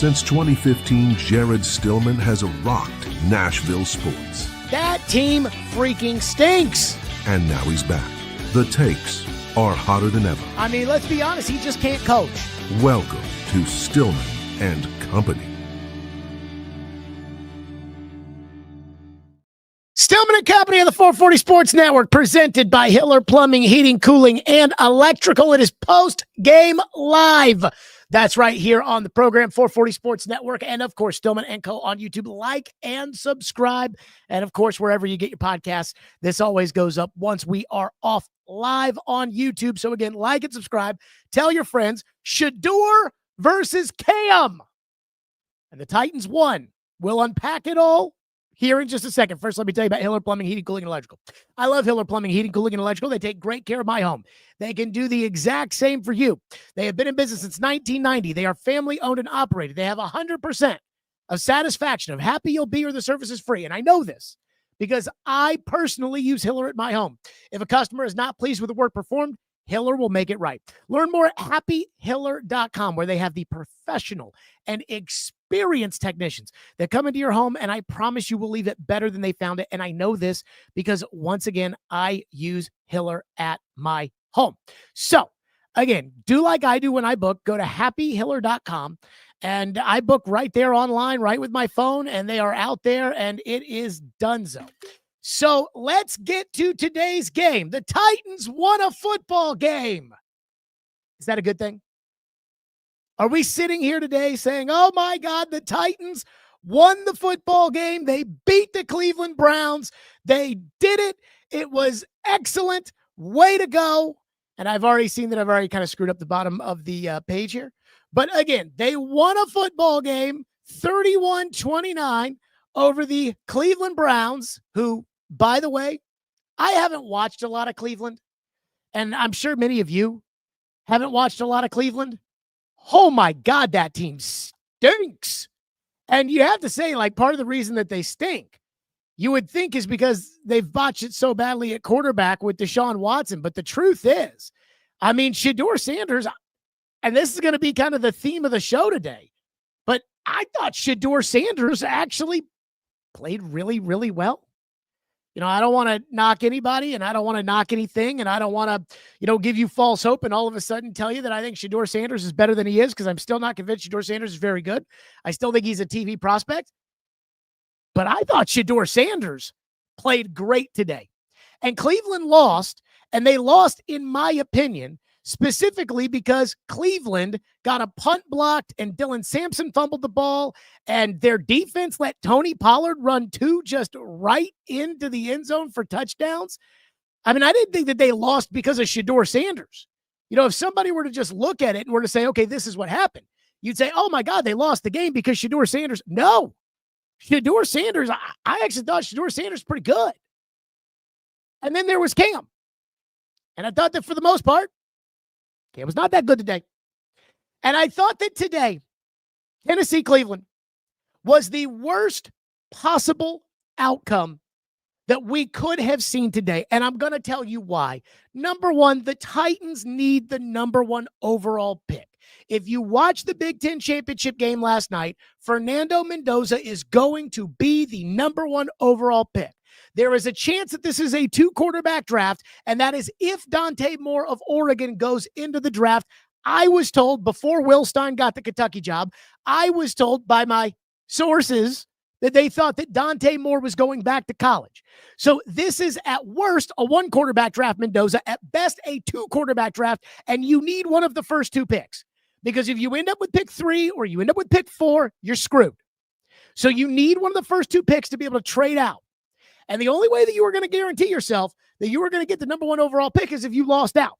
Since 2015, Jared Stillman has rocked Nashville sports. That team freaking stinks. And now he's back. The takes are hotter than ever. I mean, let's be honest, he just can't coach. Welcome to Stillman and Company. Stillman and Company on the 440 Sports Network, presented by Hiller Plumbing, Heating, Cooling, and Electrical. It is Postgame Live. That's right here on the program, 440 Sports Network, and of course, Stillman & Co. on YouTube. Like and subscribe. And of course, wherever you get your podcasts, this always goes up once we are off live on YouTube. So again, like and subscribe. Tell your friends. Shedeur versus Cam. And the Titans won. We'll unpack it all here in just a second. First, let me tell you about Hiller Plumbing, Heating, Cooling, and Electrical. I love Hiller Plumbing, Heating, Cooling, and Electrical. They take great care of my home. They can do the exact same for you. They have been in business since 1990. They are family-owned and operated. They have 100% of satisfaction of happy you'll be or the service is free. And I know this because I personally use Hiller at my home. If a customer is not pleased with the work performed, Hiller will make it right. Learn more at happyhiller.com, where they have the professional and experienced technicians that come into your home, and I promise you will leave it better than they found it. And I know this because, once again, I use Hiller at my home. So, again, do like I do when I book. Go to happyhiller.com, and I book right there online, right with my phone, and they are out there, and it is donezo. So let's get to today's game. The Titans won a football game. Is that a good thing? Are we sitting here today saying, oh my God, the Titans won the football game. They beat the Cleveland Browns. They did it. It was excellent. Way to go. And I've already seen that I've already kind of screwed up the bottom of the page here. But again, they won a football game 31-29 over the Cleveland Browns, who, by the way, I haven't watched a lot of Cleveland, and I'm sure many of you haven't watched a lot of Cleveland. Oh my God, that team stinks. And you have to say, like, part of the reason that they stink, you would think, is because they've botched it so badly at quarterback with Deshaun Watson. But the truth is, I mean, Shedeur Sanders, and this is going to be kind of the theme of the show today, but I thought Shedeur Sanders actually played really, really well. You know, I don't want to knock anybody, and I don't want to knock anything, and I don't want to, give you false hope and all of a sudden tell you that I think Shedeur Sanders is better than he is, because I'm still not convinced Shedeur Sanders is very good. I still think he's a TV prospect. But I thought Shedeur Sanders played great today. And Cleveland lost, and they lost, in my opinion, specifically because Cleveland got a punt blocked and Dylan Sampson fumbled the ball, and their defense let Tony Pollard run two just right into the end zone for touchdowns. I mean, I didn't think that they lost because of Shedeur Sanders. If somebody were to just look at it and were to say, okay, this is what happened, you'd say, oh my God, they lost the game because Shedeur Sanders. No, Shedeur Sanders, I actually thought Shedeur Sanders was pretty good. And then there was Cam. And I thought that for the most part, Cam was not that good today. And I thought that today, Tennessee-Cleveland was the worst possible outcome that we could have seen today. And I'm going to tell you why. Number one, the Titans need the number one overall pick. If you watch the Big Ten championship game last night, Fernando Mendoza is going to be the number one overall pick. There is a chance that this is a 2-quarterback draft, and that is if Dante Moore of Oregon goes into the draft. I was told before Will Stein got the Kentucky job, I was told by my sources that they thought that Dante Moore was going back to college. So this is at worst a 1-quarterback draft, Mendoza, at best a 2-quarterback draft, and you need one of the first 2 picks. Because if you end up with pick 3 or you end up with pick 4, you're screwed. So you need one of the first 2 picks to be able to trade out. And the only way that you were going to guarantee yourself that you were going to get the number one overall pick is if you lost out.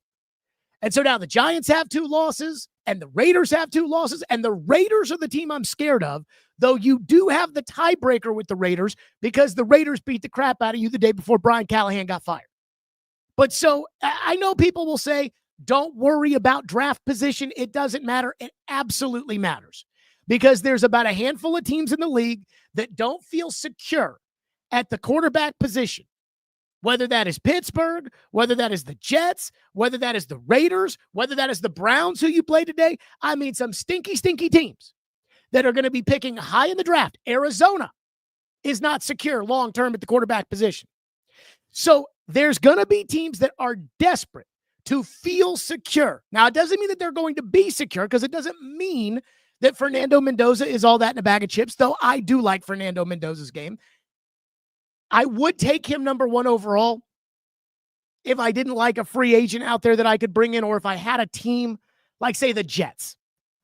And so now the Giants have 2 losses, and the Raiders have 2 losses, and the Raiders are the team I'm scared of, though you do have the tiebreaker with the Raiders because the Raiders beat the crap out of you the day before Brian Callahan got fired. But so I know people will say, don't worry about draft position. It doesn't matter. It absolutely matters, because there's about a handful of teams in the league that don't feel secure at the quarterback position, whether that is Pittsburgh, whether that is the Jets, whether that is the Raiders, whether that is the Browns who you play today. I mean, some stinky, stinky teams that are going to be picking high in the draft. Arizona is not secure long-term at the quarterback position. So there's going to be teams that are desperate to feel secure. Now, it doesn't mean that they're going to be secure, because it doesn't mean that Fernando Mendoza is all that in a bag of chips, though I do like Fernando Mendoza's game. I would take him number 1 overall if I didn't like a free agent out there that I could bring in, or if I had a team like, say, the Jets,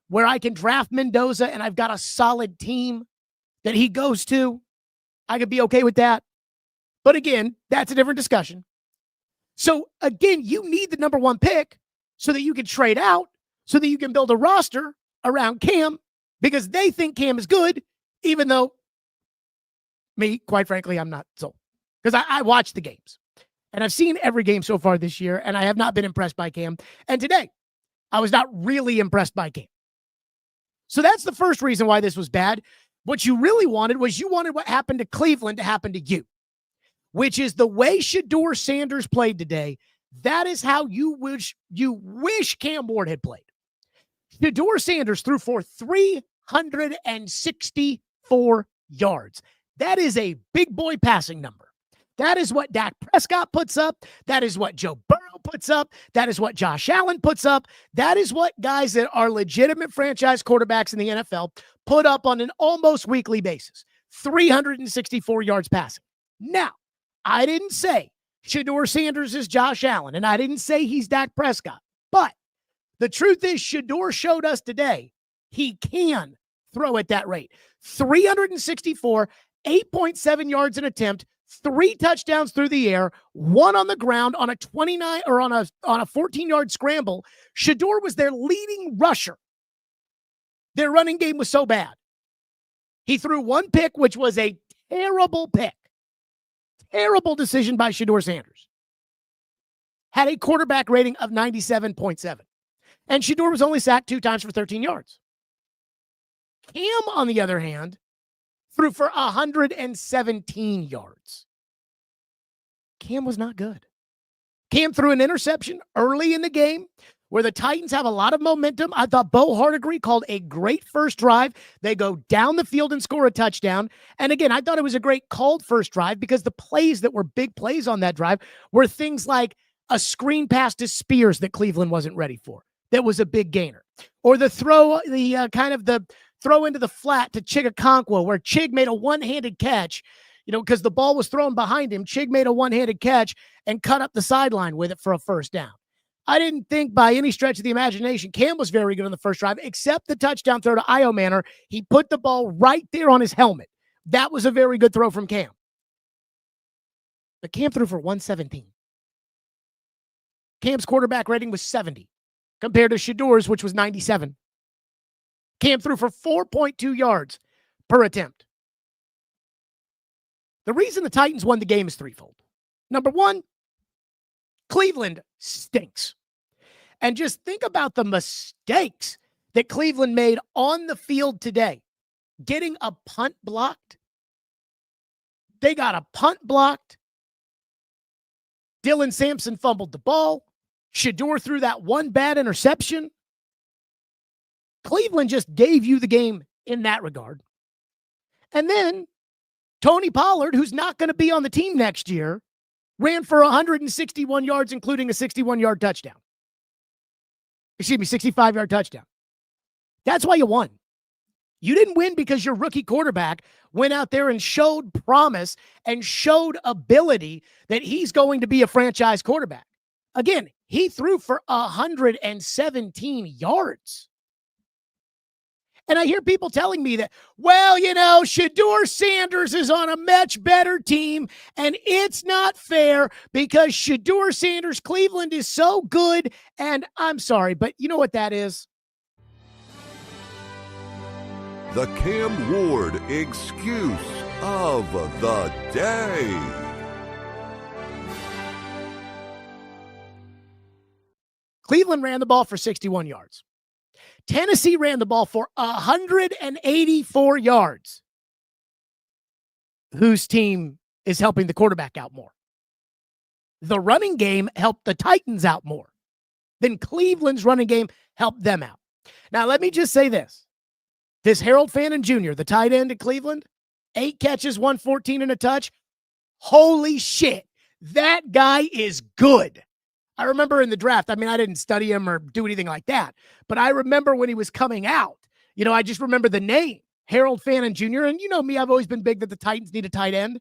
where I can draft Mendoza and I've got a solid team that he goes to. I could be okay with that. But again, that's a different discussion. So again, you need the number 1 pick so that you can trade out, so that you can build a roster around Cam, because they think Cam is good, even though me, quite frankly, I'm not sold. Because I watch the games, and I've seen every game so far this year, and I have not been impressed by Cam. And today, I was not really impressed by Cam. So that's the first reason why this was bad. What you really wanted was, you wanted what happened to Cleveland to happen to you, which is the way Shedeur Sanders played today. That is how you wish Cam Ward had played. Shedeur Sanders threw for 364 yards. That is a big boy passing number. That is what Dak Prescott puts up. That is what Joe Burrow puts up. That is what Josh Allen puts up. That is what guys that are legitimate franchise quarterbacks in the NFL put up on an almost weekly basis. 364 yards passing. Now, I didn't say Shedeur Sanders is Josh Allen, and I didn't say he's Dak Prescott. But the truth is, Shedeur showed us today he can throw at that rate. 364, 8.7 yards an attempt, 3 touchdowns through the air, 1 on the ground on a 29 or on a 14-yard scramble. Shedeur was their leading rusher. Their running game was so bad. He threw 1 pick, which was a terrible pick. Terrible decision by Shedeur Sanders. Had a quarterback rating of 97.7. And Shedeur was only sacked 2 times for 13 yards. Cam, on the other hand, threw for 117 yards. Cam was not good. Cam threw an interception early in the game where the Titans have a lot of momentum. I thought Bo Hardigree called a great first drive. They go down the field and score a touchdown. And again, I thought it was a great called first drive, because the plays that were big plays on that drive were things like a screen pass to Spears that Cleveland wasn't ready for. That was a big gainer. Or the throw into the flat to Chigakonkwo, where Chig made a one-handed catch, because the ball was thrown behind him. Chig made a one-handed catch and cut up the sideline with it for a first down. I didn't think by any stretch of the imagination Cam was very good on the first drive, except the touchdown throw to Io Manor. He put the ball right there on his helmet. That was a very good throw from Cam. But Cam threw for 117. Cam's quarterback rating was 70, compared to Shedeur's, which was 97. Cam threw for 4.2 yards per attempt. The reason the Titans won the game is threefold. Number 1, Cleveland stinks. And just think about the mistakes that Cleveland made on the field today. Getting a punt blocked. They got a punt blocked. Dylan Sampson fumbled the ball. Shedeur threw that 1 bad interception. Cleveland just gave you the game in that regard. And then Tony Pollard, who's not going to be on the team next year, ran for 161 yards, including a 61-yard touchdown. 65-yard touchdown. That's why you won. You didn't win because your rookie quarterback went out there and showed promise and showed ability that he's going to be a franchise quarterback. Again, he threw for 117 yards. And I hear people telling me that, Shedeur Sanders is on a much better team, and it's not fair because Shedeur Sanders, Cleveland is so good. And I'm sorry, but you know what that is? The Cam Ward excuse of the day. Cleveland ran the ball for 61 yards. Tennessee ran the ball for 184 yards. Whose team is helping the quarterback out more? The running game helped the Titans out more than Cleveland's running game helped them out. Now, let me just say this. This Harold Fannin Jr., the tight end in Cleveland, 8 catches, 114 and a touch. Holy shit. That guy is good. I remember in the draft, I mean, I didn't study him or do anything like that, but I remember when he was coming out, I just remember the name, Harold Fannin Jr., and you know me, I've always been big that the Titans need a tight end.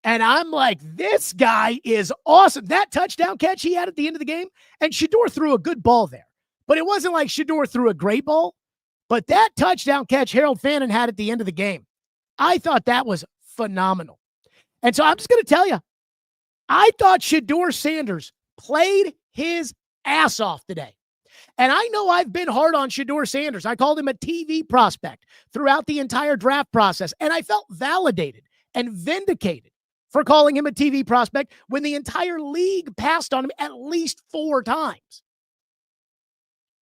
And I'm like, this guy is awesome. That touchdown catch he had at the end of the game, and Shedeur threw a good ball there. But it wasn't like Shedeur threw a great ball. But that touchdown catch Harold Fannin had at the end of the game, I thought that was phenomenal. And so I'm just going to tell you, I thought Shedeur Sanders played his ass off today. And I know I've been hard on Shedeur Sanders. I called him a TV prospect throughout the entire draft process, and I felt validated and vindicated for calling him a TV prospect when the entire league passed on him at least 4 times.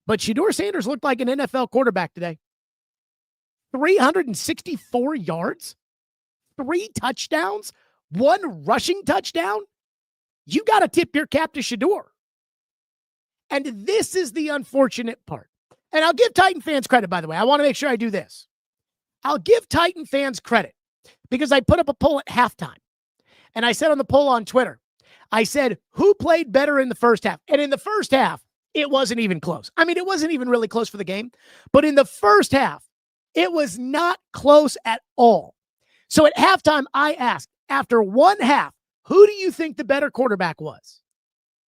But Shedeur Sanders looked like an NFL quarterback today. 364 yards, 3 touchdowns, 1 rushing touchdown. You got to tip your cap to Shedeur. And this is the unfortunate part. And I'll give Titan fans credit, by the way. I want to make sure I do this. I'll give Titan fans credit because I put up a poll at halftime. And I said on the poll on Twitter, I said, who played better in the first half? And in the first half, it wasn't even close. I mean, it wasn't even really close for the game. But in the first half, it was not close at all. So at halftime, I asked, after one half, who do you think the better quarterback was?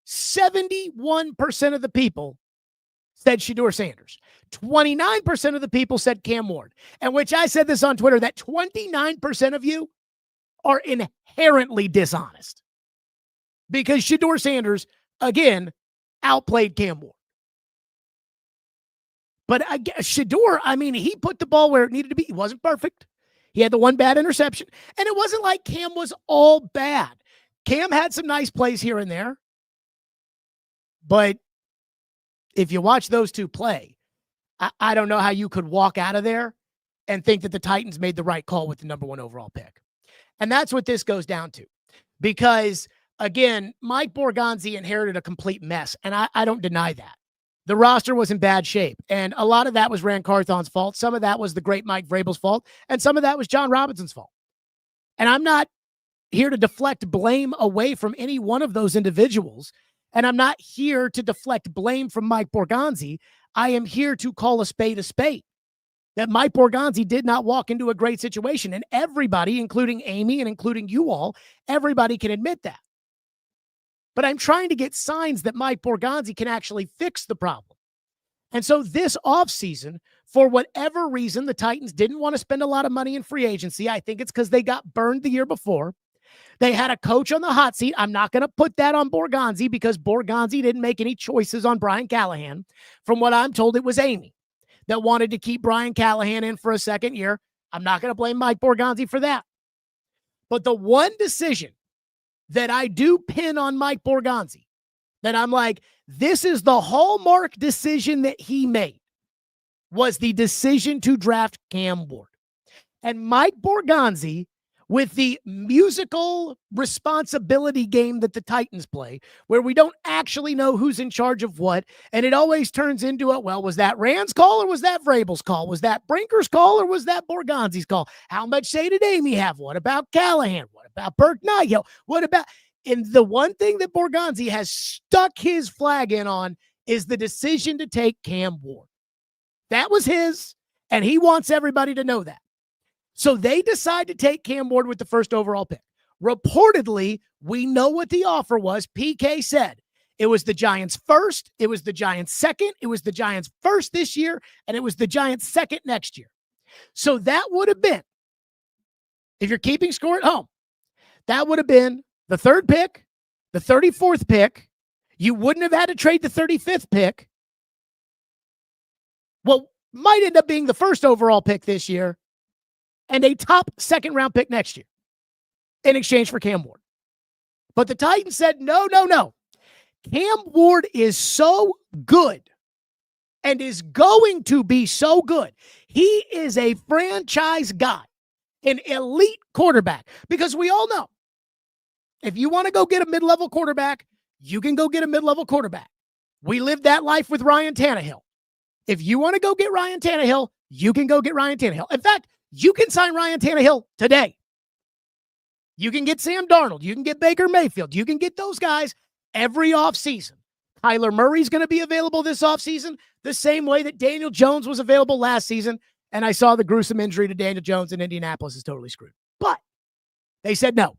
71% of the people said Shedeur Sanders. 29% of the people said Cam Ward. And which I said this on Twitter, that 29% of you are inherently dishonest. Because Shedeur Sanders, again, outplayed Cam Ward. But Shedeur, I mean, he put the ball where it needed to be. He wasn't perfect. He had the 1 bad interception. And it wasn't like Cam was all bad. Cam had some nice plays here and there. But if you watch those two play, I don't know how you could walk out of there and think that the Titans made the right call with the number 1 overall pick. And that's what this goes down to. Because, again, Mike Borgonzi inherited a complete mess, and I don't deny that. The roster was in bad shape, and a lot of that was Rand Carthon's fault. Some of that was the great Mike Vrabel's fault, and some of that was John Robinson's fault. And I'm not here to deflect blame away from any one of those individuals, and I'm not here to deflect blame from Mike Borgonzi. I am here to call a spade a spade. That Mike Borgonzi did not walk into a great situation. And everybody, including Amy and including you all, everybody can admit that. But I'm trying to get signs that Mike Borgonzi can actually fix the problem. And so this offseason, for whatever reason, the Titans didn't want to spend a lot of money in free agency. I think it's because they got burned the year before. They had a coach on the hot seat. I'm not going to put that on Borgonzi because Borgonzi didn't make any choices on Brian Callahan. From what I'm told, it was Amy that wanted to keep Brian Callahan in for a second year. I'm not going to blame Mike Borgonzi for that. But the one decision that I do pin on Mike Borgonzi, that I'm like, this is the hallmark decision that he made, was the decision to draft Cam Ward. And Mike Borgonzi, with the musical responsibility game that the Titans play, where we don't actually know who's in charge of what, and it always turns into a, well, was that Rand's call or was that Vrabel's call? Was that Brinker's call or was that Borgonzi's call? How much say did Amy have? What about Callahan? What about Burke Nighhill? What about... And the one thing that Borgonzi has stuck his flag in on is the decision to take Cam Ward. That was his, and he wants everybody to know that. So they decide to take Cam Ward with the first overall pick. Reportedly, we know what the offer was. PK said it was the Giants' first, it was the Giants' second, it was the Giants' first this year, and it was the Giants' second next year. So that would have been, if you're keeping score at home, that would have been the 3rd pick, the 34th pick. You wouldn't have had to trade the 35th pick. Well, might end up being the first overall pick this year and a top 2nd round pick next year in exchange for Cam Ward. But the Titans said, no. Cam Ward is so good and is going to be so good. He is a franchise guy, an elite quarterback, because we all know if you want to go get a mid-level quarterback, you can go get a mid-level quarterback. We lived that life with Ryan Tannehill. If you want to go get Ryan Tannehill, you can go get Ryan Tannehill. In fact, you can sign Ryan Tannehill today. You can get Sam Darnold. You can get Baker Mayfield. You can get those guys every offseason. Kyler Murray's going to be available this offseason the same way that Daniel Jones was available last season. And I saw the gruesome injury to Daniel Jones in Indianapolis is totally screwed. But they said no.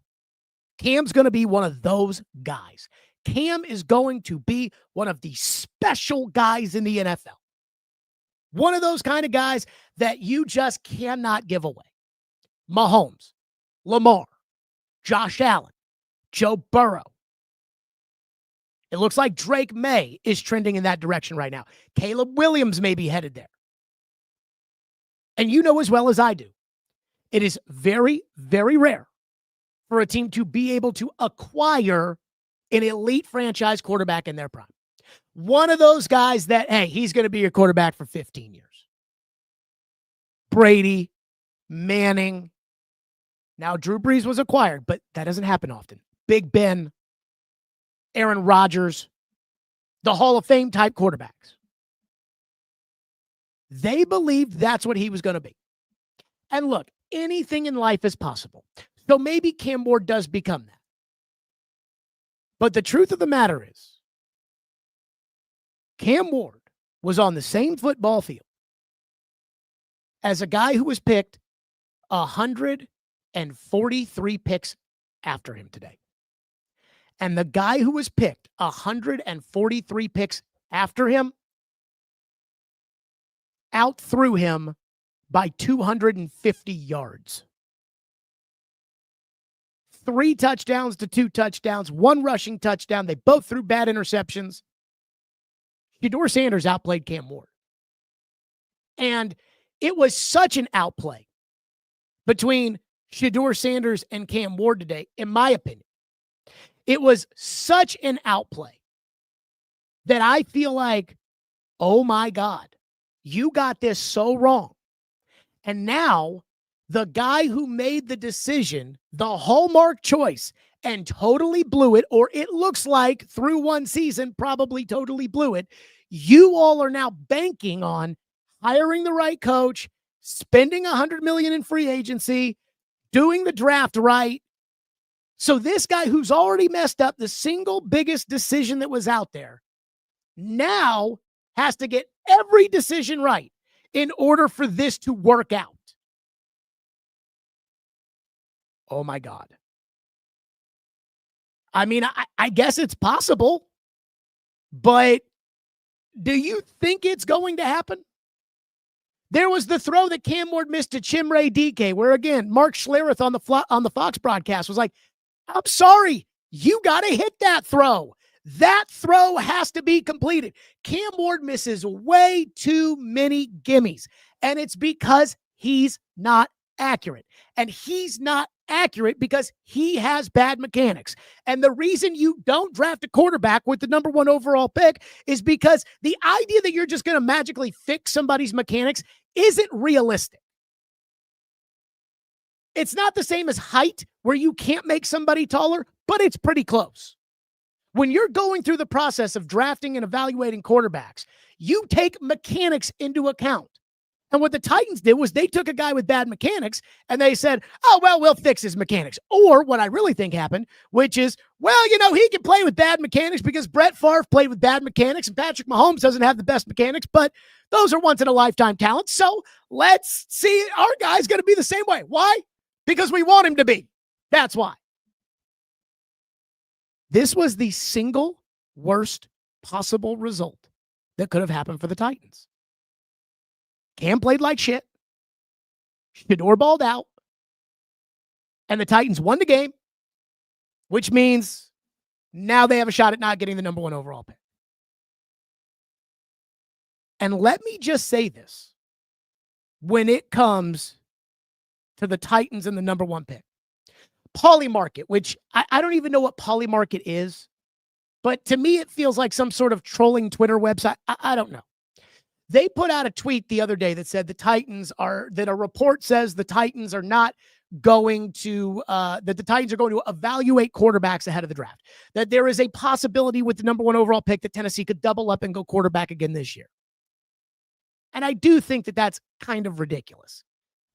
Cam's going to be one of those guys. Cam is going to be one of the special guys in the NFL. One of those kind of guys that you just cannot give away. Mahomes, Lamar, Josh Allen, Joe Burrow. It looks like Drake May is trending in that direction right now. Caleb Williams may be headed there. And you know as well as I do, it is very, very rare for a team to be able to acquire an elite franchise quarterback in their prime. One of those guys that, hey, he's going to be your quarterback for 15 years. Brady, Manning. Now, Drew Brees was acquired, but that doesn't happen often. Big Ben, Aaron Rodgers, the Hall of Fame type quarterbacks. They believed that's what he was going to be. And look, anything in life is possible. So maybe Cam Ward does become that. But the truth of the matter is, Cam Ward was on the same football field as a guy who was picked 143 picks after him today. And the guy who was picked 143 picks after him outthrew him by 250 yards. 3 touchdowns to 2 touchdowns, 1 rushing touchdown. They both threw bad interceptions. Shedeur Sanders outplayed Cam Ward. And it was such an outplay between Shedeur Sanders and Cam Ward today, in my opinion. It was such an outplay that I feel like, oh my God, you got this so wrong. And now the guy who made the decision, the hallmark choice, and totally blew it, or it looks like through one season, probably totally blew it, you all are now banking on hiring the right coach, spending $100 million in free agency, doing the draft right. So this guy who's already messed up the single biggest decision that was out there now has to get every decision right in order for this to work out. Oh my God. I mean, I guess it's possible, but do you think it's going to happen? There was the throw that Cam Ward missed to Chimere DK, where again, Mark Schlereth on the Fox broadcast was like, I'm sorry, you got to hit that throw. That throw has to be completed. Cam Ward misses way too many gimmies, and it's because he's not accurate. And he's not accurate because he has bad mechanics. And the reason you don't draft a quarterback with the number 1 overall pick is because the idea that you're just going to magically fix somebody's mechanics isn't realistic. It's not the same as height, where you can't make somebody taller, but it's pretty close. When you're going through the process of drafting and evaluating quarterbacks, you take mechanics into account. And what the Titans did was they took a guy with bad mechanics and they said, oh, well, we'll fix his mechanics. Or what I really think happened, which is, well, you know, he can play with bad mechanics because Brett Favre played with bad mechanics and Patrick Mahomes doesn't have the best mechanics, but those are once-in-a-lifetime talents. So let's see, our guy's going to be the same way. Why? Because we want him to be. That's why. This was the single worst possible result that could have happened for the Titans. Cam played like shit. Shedeur balled out. And the Titans won the game, which means now they have a shot at not getting the number 1 overall pick. And let me just say this. When it comes to the Titans and the number 1 pick, Polymarket, which I don't even know what Polymarket is, but to me it feels like some sort of trolling Twitter website. I don't know. They put out a tweet the other day that said that a report says the Titans are not going to, that the Titans are going to evaluate quarterbacks ahead of the draft. That there is a possibility with the number 1 overall pick that Tennessee could double up and go quarterback again this year. And I do think that that's kind of ridiculous.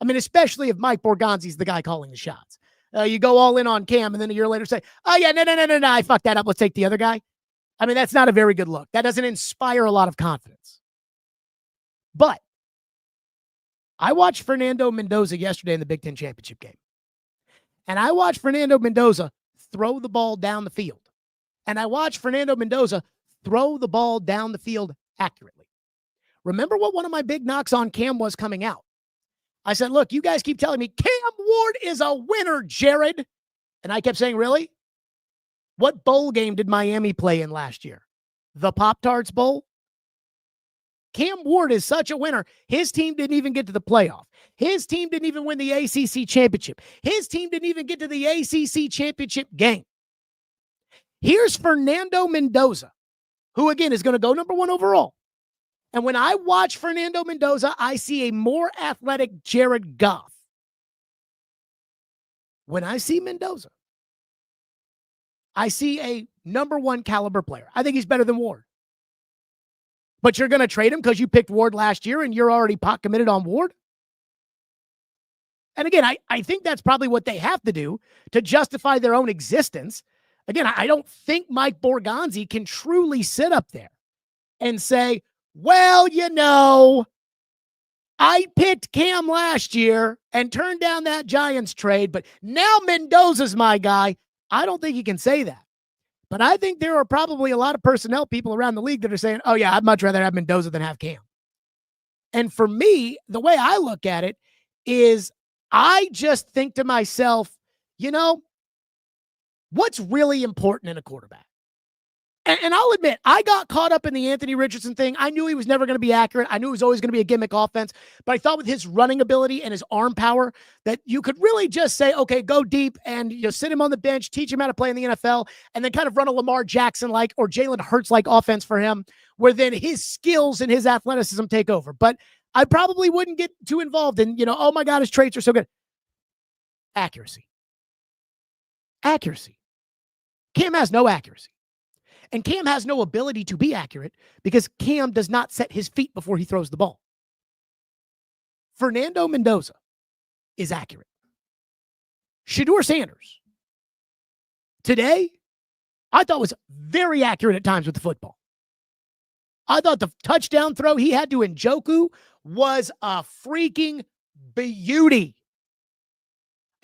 I mean, especially if Mike Borgonzi's the guy calling the shots. You go all in on Cam and then a year later say, oh, yeah, no, I fucked that up. Let's take the other guy. I mean, that's not a very good look. That doesn't inspire a lot of confidence. But I watched Fernando Mendoza yesterday in the Big Ten Championship game. And I watched Fernando Mendoza throw the ball down the field. And I watched Fernando Mendoza throw the ball down the field accurately. Remember what one of my big knocks on Cam was coming out? I said, look, you guys keep telling me Cam Ward is a winner, Jared. And I kept saying, really? What bowl game did Miami play in last year? The Pop-Tarts Bowl? Cam Ward is such a winner. His team didn't even get to the playoff. His team didn't even win the ACC championship. His team didn't even get to the ACC championship game. Here's Fernando Mendoza, who, again, is going to go number 1 overall. And when I watch Fernando Mendoza, I see a more athletic Jared Goff. When I see Mendoza, I see a number 1 caliber player. I think he's better than Ward. But you're going to trade him because you picked Ward last year and you're already pot committed on Ward? And again, I think that's probably what they have to do to justify their own existence. Again, I don't think Mike Borgonzi can truly sit up there and say, well, you know, I picked Cam last year and turned down that Giants trade, but now Mendoza's my guy. I don't think he can say that. But I think there are probably a lot of personnel people around the league that are saying, oh, yeah, I'd much rather have Mendoza than have Cam. And for me, the way I look at it is I just think to myself, you know, what's really important in a quarterback? And I'll admit, I got caught up in the Anthony Richardson thing. I knew he was never going to be accurate. I knew it was always going to be a gimmick offense. But I thought with his running ability and his arm power that you could really just say, okay, go deep and sit him on the bench, teach him how to play in the NFL, and then kind of run a Lamar Jackson-like or Jalen Hurts-like offense for him, where then his skills and his athleticism take over. But I probably wouldn't get too involved in, oh my God, his traits are so good. Accuracy. Cam has no accuracy. And Cam has no ability to be accurate because Cam does not set his feet before he throws the ball. Fernando Mendoza is accurate. Shedeur Sanders, today, I thought was very accurate at times with the football. I thought the touchdown throw he had to Njoku was a freaking beauty.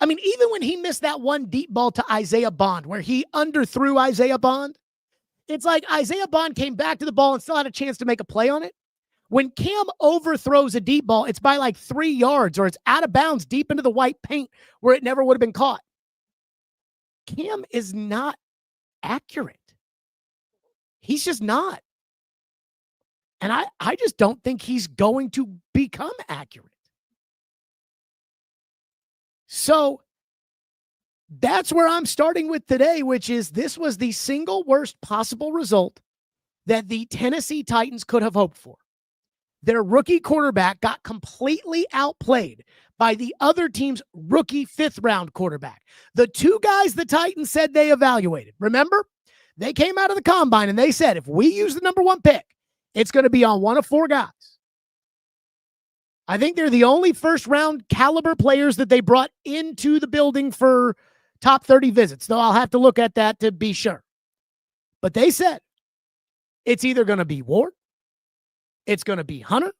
I mean, even when he missed that one deep ball to Isaiah Bond, where he underthrew Isaiah Bond, it's like Isaiah Bond came back to the ball and still had a chance to make a play on it. When Cam overthrows a deep ball, it's by like 3 yards or it's out of bounds deep into the white paint where it never would have been caught. Cam is not accurate. He's just not. And I just don't think he's going to become accurate. So that's where I'm starting with today, which is this was the single worst possible result that the Tennessee Titans could have hoped for. Their rookie quarterback got completely outplayed by the other team's rookie 5th-round quarterback. The 2 guys the Titans said they evaluated. Remember? They came out of the combine and they said, if we use the number 1 pick, it's going to be on one of 4 guys. I think they're the only first-round caliber players that they brought into the building for top 30 visits, though I'll have to look at that to be sure. But they said it's either going to be Ward, it's going to be Hunter,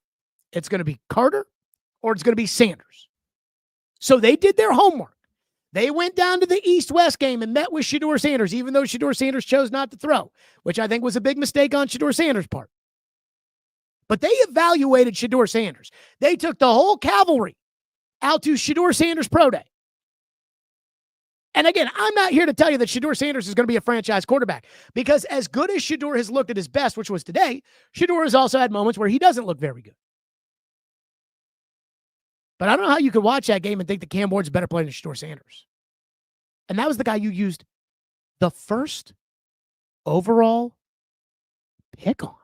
it's going to be Carter, or it's going to be Sanders. So they did their homework. They went down to the East-West game and met with Shedeur Sanders, even though Shedeur Sanders chose not to throw, which I think was a big mistake on Shedeur Sanders' part. But they evaluated Shedeur Sanders. They took the whole cavalry out to Shedeur Sanders Pro Day. And again, I'm not here to tell you that Shedeur Sanders is going to be a franchise quarterback, because as good as Shedeur has looked at his best, which was today, Shedeur has also had moments where he doesn't look very good. But I don't know how you could watch that game and think that Cam Ward's a better player than Shedeur Sanders. And that was the guy you used the 1st overall pick on.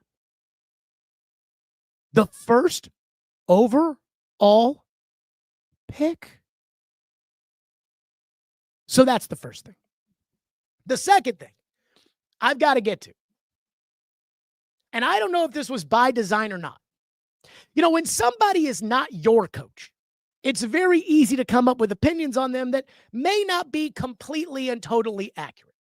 The 1st overall pick. So that's the first thing. The second thing I've got to get to, and I don't know if this was by design or not, When somebody is not your coach, it's very easy to come up with opinions on them that may not be completely and totally accurate.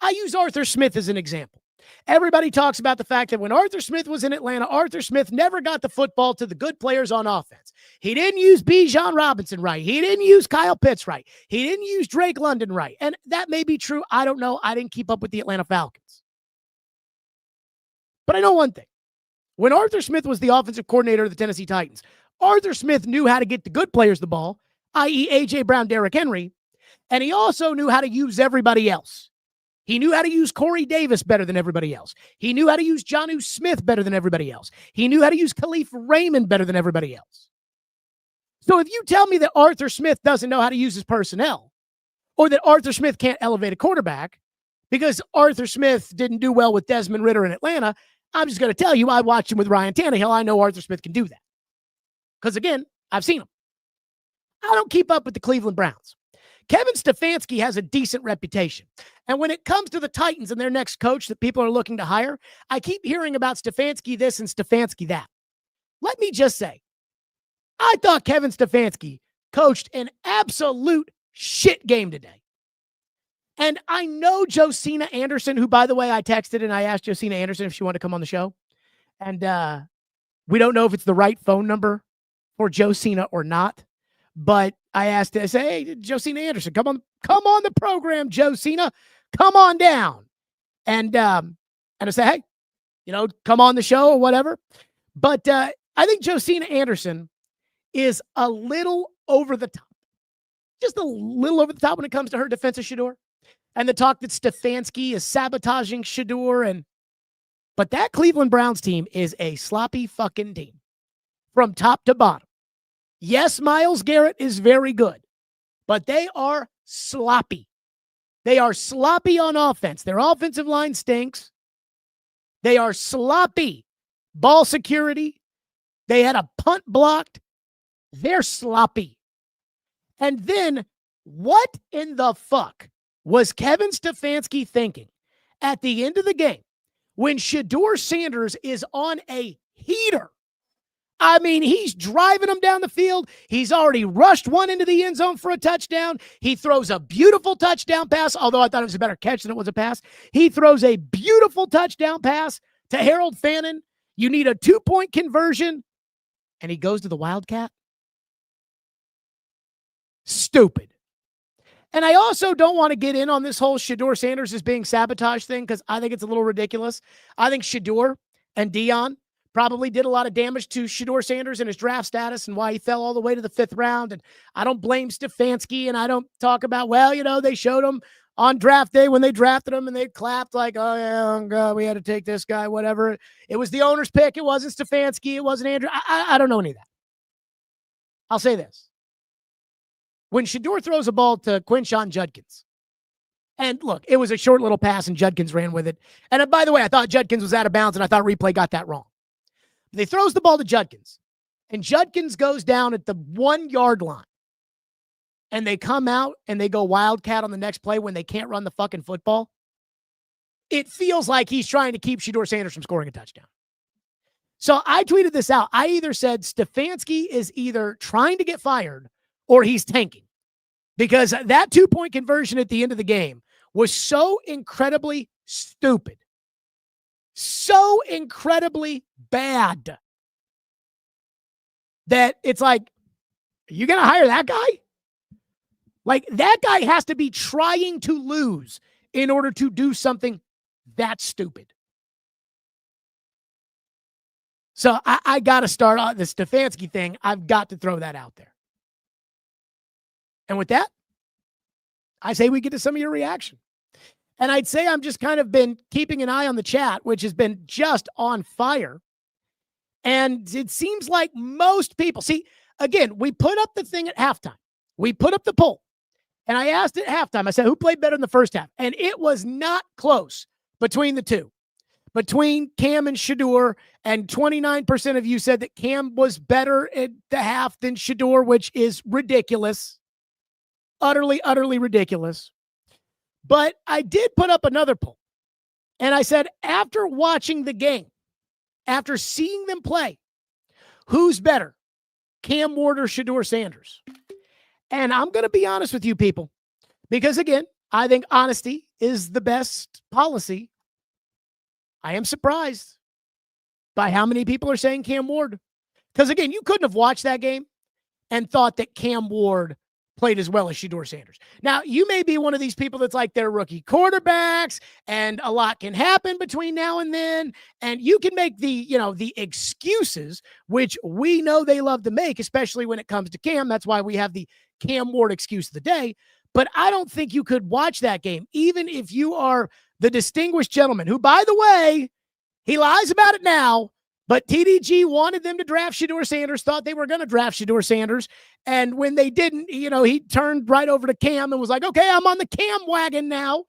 I use Arthur Smith as an example. Everybody talks about the fact that when Arthur Smith was in Atlanta, Arthur Smith never got the football to the good players on offense. He didn't use Bijan Robinson right. He didn't use Kyle Pitts right. He didn't use Drake London right. And that may be true. I don't know. I didn't keep up with the Atlanta Falcons. But I know one thing. When Arthur Smith was the offensive coordinator of the Tennessee Titans, Arthur Smith knew how to get the good players the ball, i.e. A.J. Brown, Derrick Henry, and he also knew how to use everybody else. He knew how to use Corey Davis better than everybody else. He knew how to use Jonnu Smith better than everybody else. He knew how to use Khalif Raymond better than everybody else. So if you tell me that Arthur Smith doesn't know how to use his personnel, or that Arthur Smith can't elevate a quarterback because Arthur Smith didn't do well with Desmond Ridder in Atlanta, I'm just going to tell you, I watched him with Ryan Tannehill. I know Arthur Smith can do that. Because again, I've seen him. I don't keep up with the Cleveland Browns. Kevin Stefanski has a decent reputation. And when it comes to the Titans and their next coach that people are looking to hire, I keep hearing about Stefanski this and Stefanski that. Let me just say, I thought Kevin Stefanski coached an absolute shit game today. And I know Josina Anderson, who, by the way, I texted and I asked Josina Anderson if she wanted to come on the show. And we don't know if it's the right phone number for Josina or not. But I asked her, I said, hey, Josina Anderson, come on the program, Josina. Come on down. And I said, hey, come on the show or whatever. But I think Josina Anderson is a little over the top. Just a little over the top when it comes to her defense of Shedeur. And the talk that Stefanski is sabotaging Shedeur. But that Cleveland Browns team is a sloppy fucking team from top to bottom. Yes, Myles Garrett is very good, but they are sloppy. They are sloppy on offense. Their offensive line stinks. They are sloppy. Ball security. They had a punt blocked. They're sloppy. And then what in the fuck was Kevin Stefanski thinking at the end of the game when Shedeur Sanders is on a heater? I mean, he's driving them down the field. He's already rushed one into the end zone for a touchdown. He throws a beautiful touchdown pass, although I thought it was a better catch than it was a pass. He throws a beautiful touchdown pass to Harold Fannin. You need a 2-point conversion, and he goes to the Wildcat. Stupid. And I also don't want to get in on this whole Shedeur Sanders is being sabotaged thing because I think it's a little ridiculous. I think Shedeur and Dion probably did a lot of damage to Shedeur Sanders and his draft status and why he fell all the way to the 5th round. And I don't blame Stefanski, and I don't talk about, they showed him on draft day when they drafted him and they clapped like, oh, yeah, God, we had to take this guy, whatever. It was the owner's pick. It wasn't Stefanski. It wasn't Andrew. I don't know any of that. I'll say this. When Shedeur throws a ball to Quinshon Judkins, and look, it was a short little pass and Judkins ran with it. And by the way, I thought Judkins was out of bounds and I thought replay got that wrong. They throws the ball to Judkins, and Judkins goes down at the 1-yard line. And they come out and they go Wildcat on the next play when they can't run the fucking football. It feels like he's trying to keep Shedeur Sanders from scoring a touchdown. So I tweeted this out. I either said Stefanski is either trying to get fired or he's tanking. Because that 2-point conversion at the end of the game was so incredibly stupid. So incredibly bad that it's like, are you going to hire that guy? Like, that guy has to be trying to lose in order to do something that stupid. So I got to start on the Stefanski thing. I've got to throw that out there. And with that, I say we get to some of your reaction. And I'd say I'm just kind of been keeping an eye on the chat, which has been just on fire. And it seems like most people, see, again, we put up the thing at halftime. We put up the poll. And I asked at halftime, I said, who played better in the first half? And it was not close between the two. Between Cam and Shedeur, and 29% of you said that Cam was better at the half than Shedeur, which is ridiculous. Utterly, utterly ridiculous. But I did put up another poll. And I said, after watching the game, after seeing them play, Who's better, Cam Ward or Shedeur Sanders? And I'm going to be honest with you people, because again, I think honesty is the best policy. I am surprised by how many people are saying Cam Ward. Because again, you couldn't have watched that game and thought that Cam Ward played as well as Shedeur Sanders. Now, you may be one of these people that's like they're rookie quarterbacks and a lot can happen between now and then. And you can make the excuses, which we know they love to make, especially when it comes to Cam. That's why we have the Cam Ward excuse of the day. But I don't think you could watch that game, even if you are the distinguished gentleman who, by the way, he lies about it now, but TDG wanted them to draft Shedeur Sanders, thought they were going to draft Shedeur Sanders. And when they didn't, he turned right over to Cam and was like, okay, I'm on the Cam wagon now.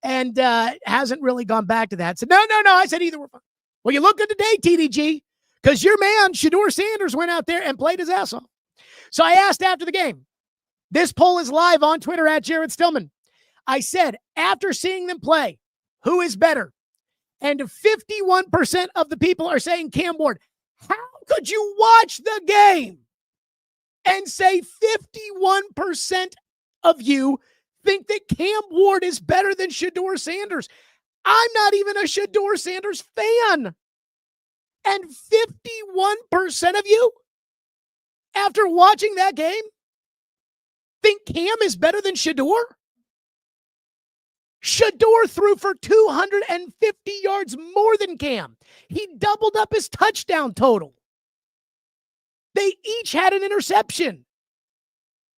And hasn't really gone back to that. So no. I said either were fine. Well, you look good today, TDG, because your man, Shedeur Sanders, went out there and played his ass off. So I asked after the game. This poll is live on Twitter at Jared Stillman. I said, after seeing them play, who is better? And 51% of the people are saying Cam Ward. How could you watch the game and say 51% of you think that Cam Ward is better than Shedeur Sanders? I'm not even a Shedeur Sanders fan. And 51% of you, after watching that game, think Cam is better than Shedeur? Shedeur threw for 250 yards more than Cam. He doubled up his touchdown total. They each had an interception.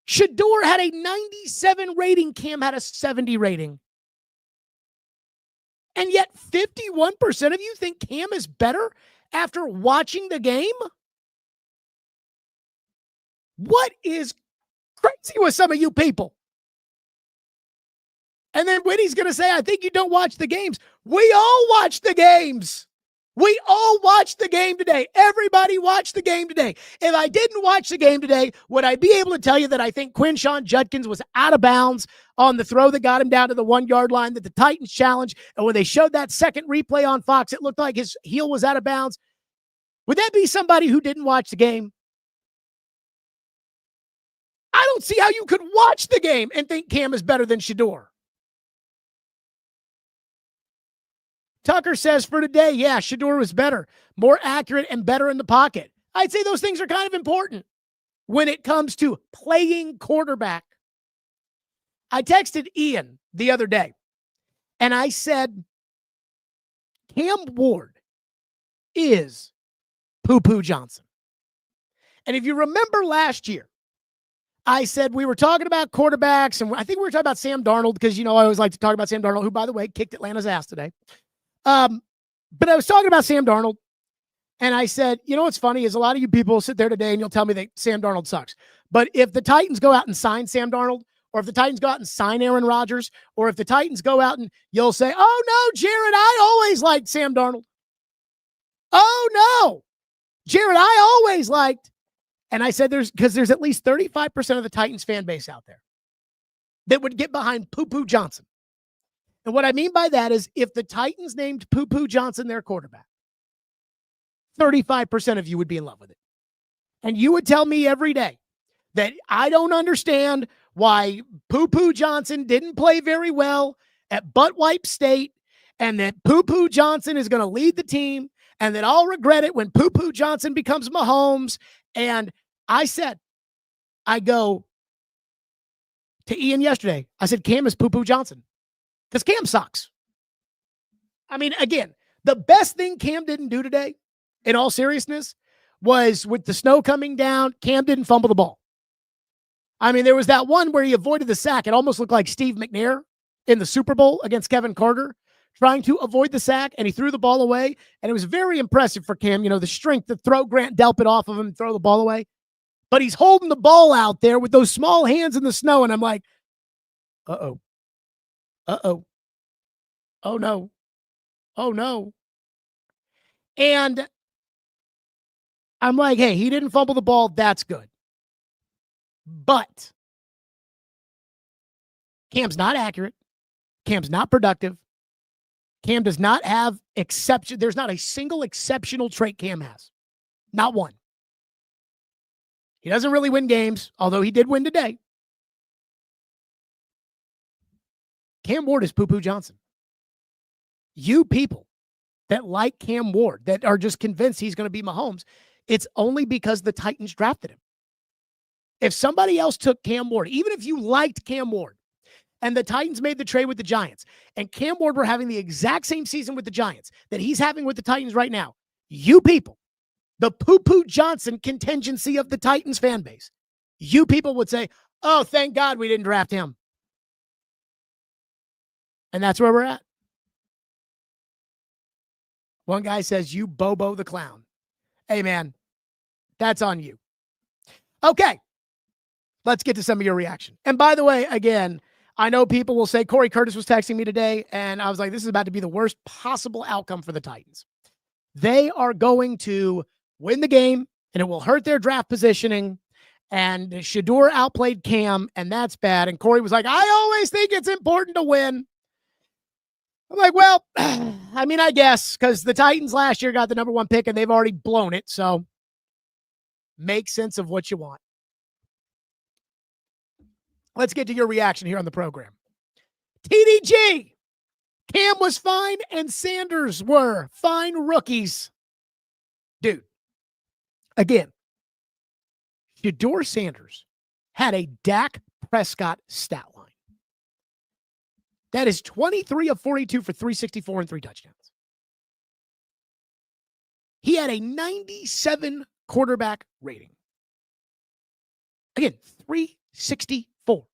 Shedeur had a 97 rating. Cam had a 70 rating. And yet 51% of you think Cam is better after watching the game? What is crazy with some of you people? And then Whitney's going to say, I think you don't watch the games. We all watch the games. We all watched the game today. Everybody watched the game today. If I didn't watch the game today, would I be able to tell you that I think Quinshon Judkins was out of bounds on the throw that got him down to the 1 yard line that the Titans challenged? And when they showed that second replay on Fox, it looked like his heel was out of bounds. Would that be somebody who didn't watch the game? I don't see how you could watch the game and think Cam is better than Shedeur. Tucker says for today, yeah, Shedeur was better, more accurate and better in the pocket. I'd say those things are kind of important when it comes to playing quarterback. I texted Ian the other day and I said, Cam Ward is Poo-Poo Johnson. And if you remember last year, I said we were talking about quarterbacks, and I think we were talking about Sam Darnold because, I always like to talk about Sam Darnold, who, by the way, kicked Atlanta's ass today. But I was talking about Sam Darnold, and I said, what's funny is a lot of you people sit there today and you'll tell me that Sam Darnold sucks. But if the Titans go out and sign Sam Darnold, or if the Titans go out and sign Aaron Rodgers, or if the Titans go out and you'll say, oh, no, Jared, I always liked Sam Darnold. Oh, no, Jared, I always liked. And I said there's at least 35% of the Titans fan base out there that would get behind Poo-Poo Johnson. And what I mean by that is if the Titans named Poo-Poo Johnson their quarterback, 35% of you would be in love with it. And you would tell me every day that I don't understand why Poo-Poo Johnson didn't play very well at Butt Wipe State, and that Poo-Poo Johnson is going to lead the team, and that I'll regret it when Poo-Poo Johnson becomes Mahomes. And I said, I go to Ian yesterday. I said, Cam is Poo-Poo Johnson. Because Cam sucks. I mean, again, the best thing Cam didn't do today, in all seriousness, was with the snow coming down, Cam didn't fumble the ball. I mean, there was that one where he avoided the sack. It almost looked like Steve McNair in the Super Bowl against Kevin Carter, trying to avoid the sack, and he threw the ball away. And it was very impressive for Cam, the strength to throw Grant Delpit off of him and throw the ball away. But he's holding the ball out there with those small hands in the snow, and I'm like, uh-oh. Uh-oh. Oh, no. Oh, no. And I'm like, hey, he didn't fumble the ball. That's good. But Cam's not accurate. Cam's not productive. Cam does not have exception. There's not a single exceptional trait Cam has. Not one. He doesn't really win games, although he did win today. Cam Ward is Poo-Poo Johnson. You people that like Cam Ward, that are just convinced he's going to be Mahomes, it's only because the Titans drafted him. If somebody else took Cam Ward, even if you liked Cam Ward, and the Titans made the trade with the Giants, and Cam Ward were having the exact same season with the Giants that he's having with the Titans right now, you people, the Poo-Poo Johnson contingency of the Titans fan base, you people would say, oh, thank God we didn't draft him. And that's where we're at. One guy says, you Bobo the clown. Hey, man, that's on you. Okay, let's get to some of your reaction. And by the way, again, I know people will say Corey Curtis was texting me today, and I was like, this is about to be the worst possible outcome for the Titans. They are going to win the game, and it will hurt their draft positioning, and Shedeur outplayed Cam, and that's bad. And Corey was like, I always think it's important to win. I'm like, well, I mean, I guess, because the Titans last year got the number 1 pick, and they've already blown it, so make sense of what you want. Let's get to your reaction here on the program. TDG, Cam was fine and Sanders were fine rookies. Dude, again, Shedeur Sanders had a Dak Prescott stat line. That is 23 of 42 for 364 and 3 touchdowns. He had a 97 quarterback rating. Again, 364.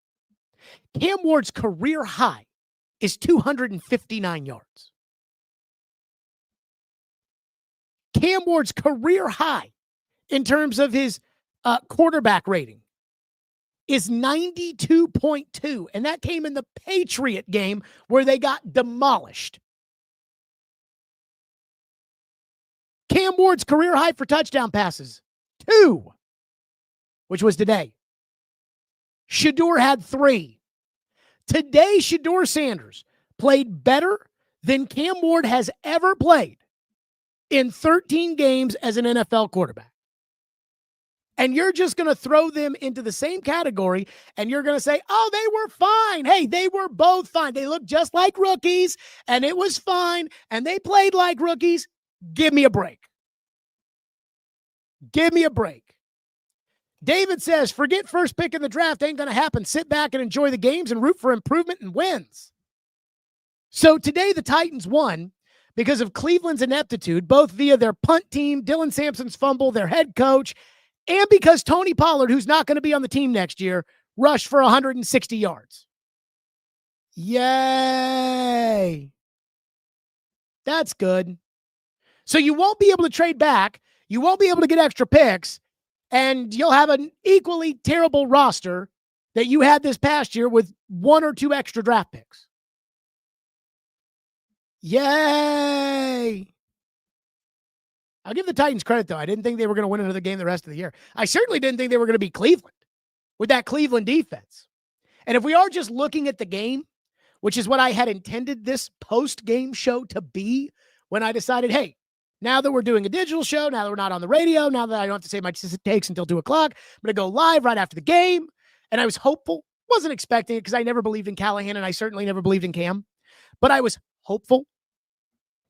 Cam Ward's career high is 259 yards. Cam Ward's career high in terms of his quarterback rating is 92.2, and that came in the Patriot game where they got demolished. Cam Ward's career high for touchdown passes, 2, which was today. Shedeur had 3. Today, Shedeur Sanders played better than Cam Ward has ever played in 13 games as an NFL quarterback. And you're just going to throw them into the same category, and you're going to say, oh, they were fine. Hey, they were both fine. They looked just like rookies, and it was fine, and they played like rookies. Give me a break. Give me a break. David says, forget first pick in the draft. Ain't going to happen. Sit back and enjoy the games and root for improvement and wins. So today the Titans won because of Cleveland's ineptitude, both via their punt team, Dylan Sampson's fumble, their head coach, and because Tony Pollard, who's not going to be on the team next year, rushed for 160 yards. Yay. That's good. So you won't be able to trade back. You won't be able to get extra picks. And you'll have an equally terrible roster that you had this past year with 1 or 2 extra draft picks. Yay. I'll give the Titans credit, though. I didn't think they were going to win another game the rest of the year. I certainly didn't think they were going to beat Cleveland with that Cleveland defense. And if we are just looking at the game, which is what I had intended this post-game show to be when I decided, hey, now that we're doing a digital show, now that we're not on the radio, now that I don't have to say my takes until 2 o'clock, I'm going to go live right after the game. And I was hopeful, wasn't expecting it because I never believed in Callahan and I certainly never believed in Cam. But I was hopeful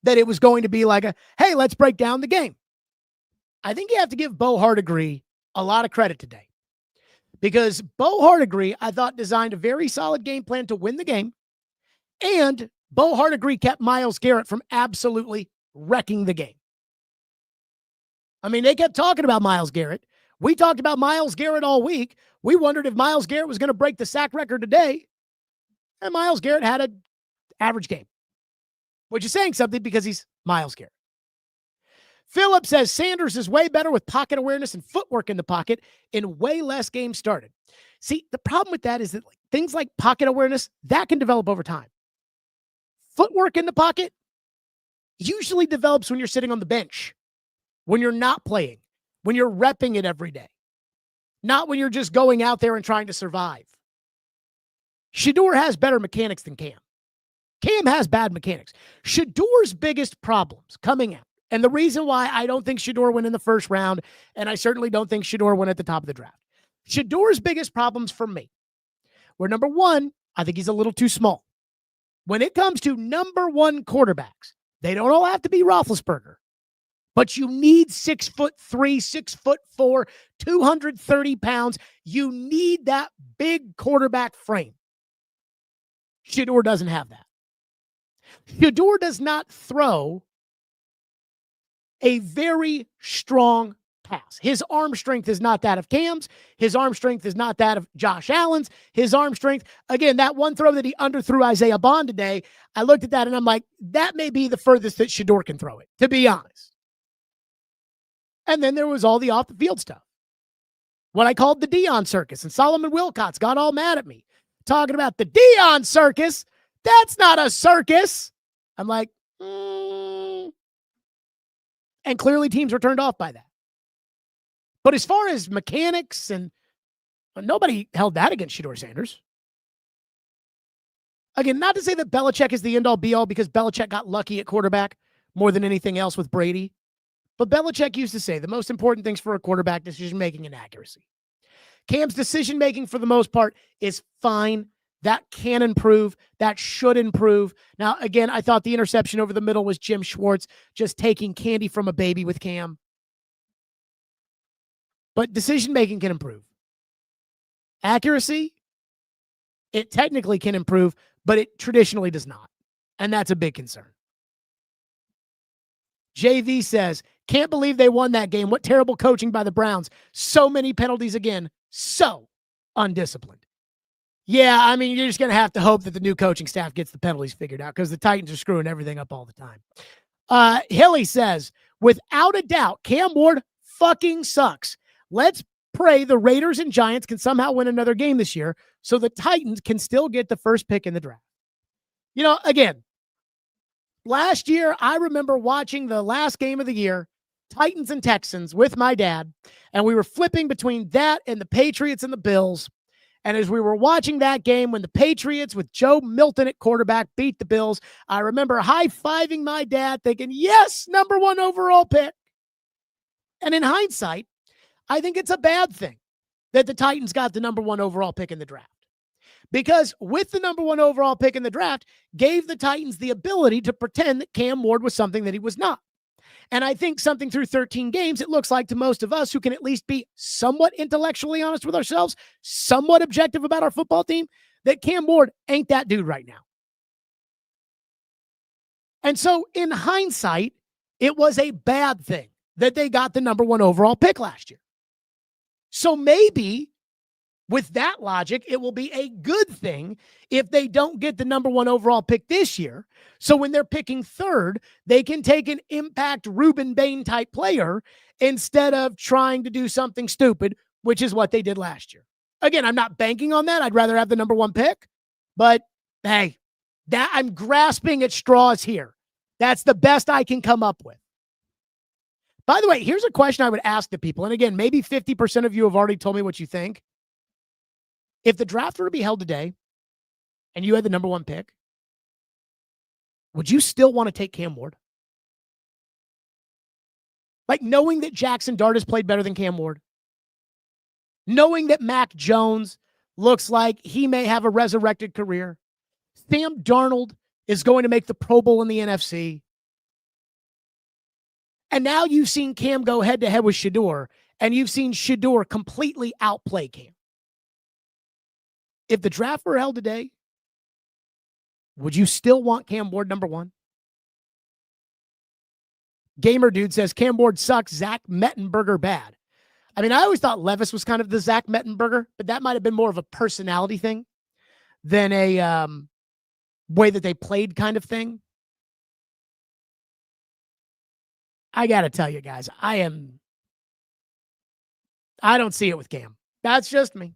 that it was going to be like a, hey, let's break down the game. I think you have to give Bo Hardigree a lot of credit today. Because Bo Hardigree, I thought, designed a very solid game plan to win the game. And Bo Hardigree kept Myles Garrett from absolutely wrecking the game. I mean, they kept talking about Myles Garrett. We talked about Myles Garrett all week. We wondered if Myles Garrett was going to break the sack record today. And Myles Garrett had an average game, which is saying something because he's Myles Garrett. Philip says Sanders is way better with pocket awareness and footwork in the pocket in way less games started. See, the problem with that is that things like pocket awareness, that can develop over time. Footwork in the pocket usually develops when you're sitting on the bench, when you're not playing, when you're repping it every day, not when you're just going out there and trying to survive. Shedeur has better mechanics than Cam. Cam has bad mechanics. Shedeur's biggest problems coming out And the reason why I don't think Shedeur went in the first round, and I certainly don't think Shedeur went at the top of the draft. Shedeur's biggest problems for me were, number one, I think he's a little too small. When it comes to number one quarterbacks, they don't all have to be Roethlisberger, but you need 6'3", 6'4", 230 pounds. You need that big quarterback frame. Shedeur doesn't have that. Shedeur does not throw a very strong pass. His arm strength is not that of Cam's. His arm strength is not that of Josh Allen's. His arm strength, again, that one throw that he underthrew Isaiah Bond today, I looked at that and I'm like, that may be the furthest that Shedeur can throw it, to be honest. And then there was all the off-the-field stuff. What I called the Dion Circus, and Solomon Wilcots got all mad at me, talking about the Dion Circus. That's not a circus. I'm like, And clearly teams were turned off by that. But as far as mechanics, and nobody held that against Shedeur Sanders. Again, not to say that Belichick is the end-all be-all, because Belichick got lucky at quarterback more than anything else with Brady. But Belichick used to say the most important things for a quarterback, decision-making and accuracy. Cam's decision-making, for the most part, is fine. That can improve. That should improve. Now, again, I thought the interception over the middle was Jim Schwartz just taking candy from a baby with Cam. But decision-making can improve. Accuracy, it technically can improve, but it traditionally does not. And that's a big concern. JV says, can't believe they won that game. What terrible coaching by the Browns. So many penalties again. So undisciplined. Yeah, I mean, you're just going to have to hope that the new coaching staff gets the penalties figured out, because the Titans are screwing everything up all the time. Hilly says, without a doubt, Cam Ward fucking sucks. Let's pray the Raiders and Giants can somehow win another game this year so the Titans can still get the first pick in the draft. You know, again, last year, I remember watching the last game of the year, Titans and Texans, with my dad, and we were flipping between that and the Patriots and the Bills. And as we were watching that game, when the Patriots with Joe Milton at quarterback beat the Bills, I remember high-fiving my dad thinking, yes, number one overall pick. And in hindsight, I think it's a bad thing that the Titans got the number one overall pick in the draft. Because with the number one overall pick in the draft, gave the Titans the ability to pretend that Cam Ward was something that he was not. And I think something through 13 games, it looks like to most of us who can at least be somewhat intellectually honest with ourselves, somewhat objective about our football team, that Cam Ward ain't that dude right now. And so in hindsight, it was a bad thing that they got the number one overall pick last year. So maybe with that logic, it will be a good thing if they don't get the number one overall pick this year. So when they're picking third, they can take an impact Reuben Bain type player instead of trying to do something stupid, which is what they did last year. Again, I'm not banking on that. I'd rather have the number one pick, but hey, that I'm grasping at straws here. That's the best I can come up with. By the way, here's a question I would ask the people. And again, maybe 50% of you have already told me what you think. If the draft were to be held today and you had the number one pick, would you still want to take Cam Ward? Like, knowing that Jackson Dart has played better than Cam Ward, knowing that Mac Jones looks like he may have a resurrected career, Sam Darnold is going to make the Pro Bowl in the NFC, and now you've seen Cam go head-to-head with Shedeur, and you've seen Shedeur completely outplay Cam. If the draft were held today, would you still want Cam Ward number one? Gamer Dude says, Cam Ward sucks, Zach Mettenberger bad. I mean, I always thought Levis was kind of the Zach Mettenberger, but that might have been more of a personality thing than a way that they played kind of thing. I got to tell you guys, I don't see it with Cam. That's just me.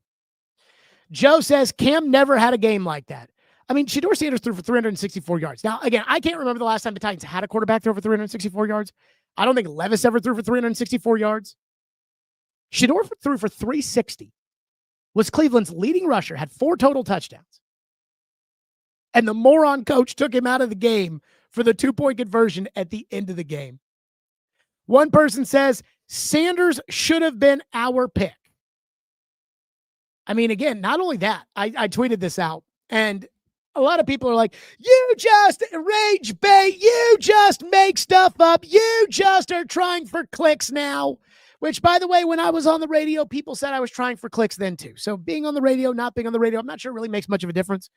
Joe says Cam never had a game like that. I mean, Shedeur Sanders threw for 364 yards. Now, again, I can't remember the last time the Titans had a quarterback throw for 364 yards. I don't think Levis ever threw for 364 yards. Shedeur threw for 360. Was Cleveland's leading rusher, had 4 total touchdowns. And the moron coach took him out of the game for the 2-point conversion at the end of the game. One person says, Sanders should have been our pick. I mean, again, not only that, I tweeted this out, and a lot of people are like, you just rage bait, you just make stuff up, you just are trying for clicks now. Which, by the way, when I was on the radio, people said I was trying for clicks then too. So being on the radio, not being on the radio, I'm not sure it really makes much of a difference.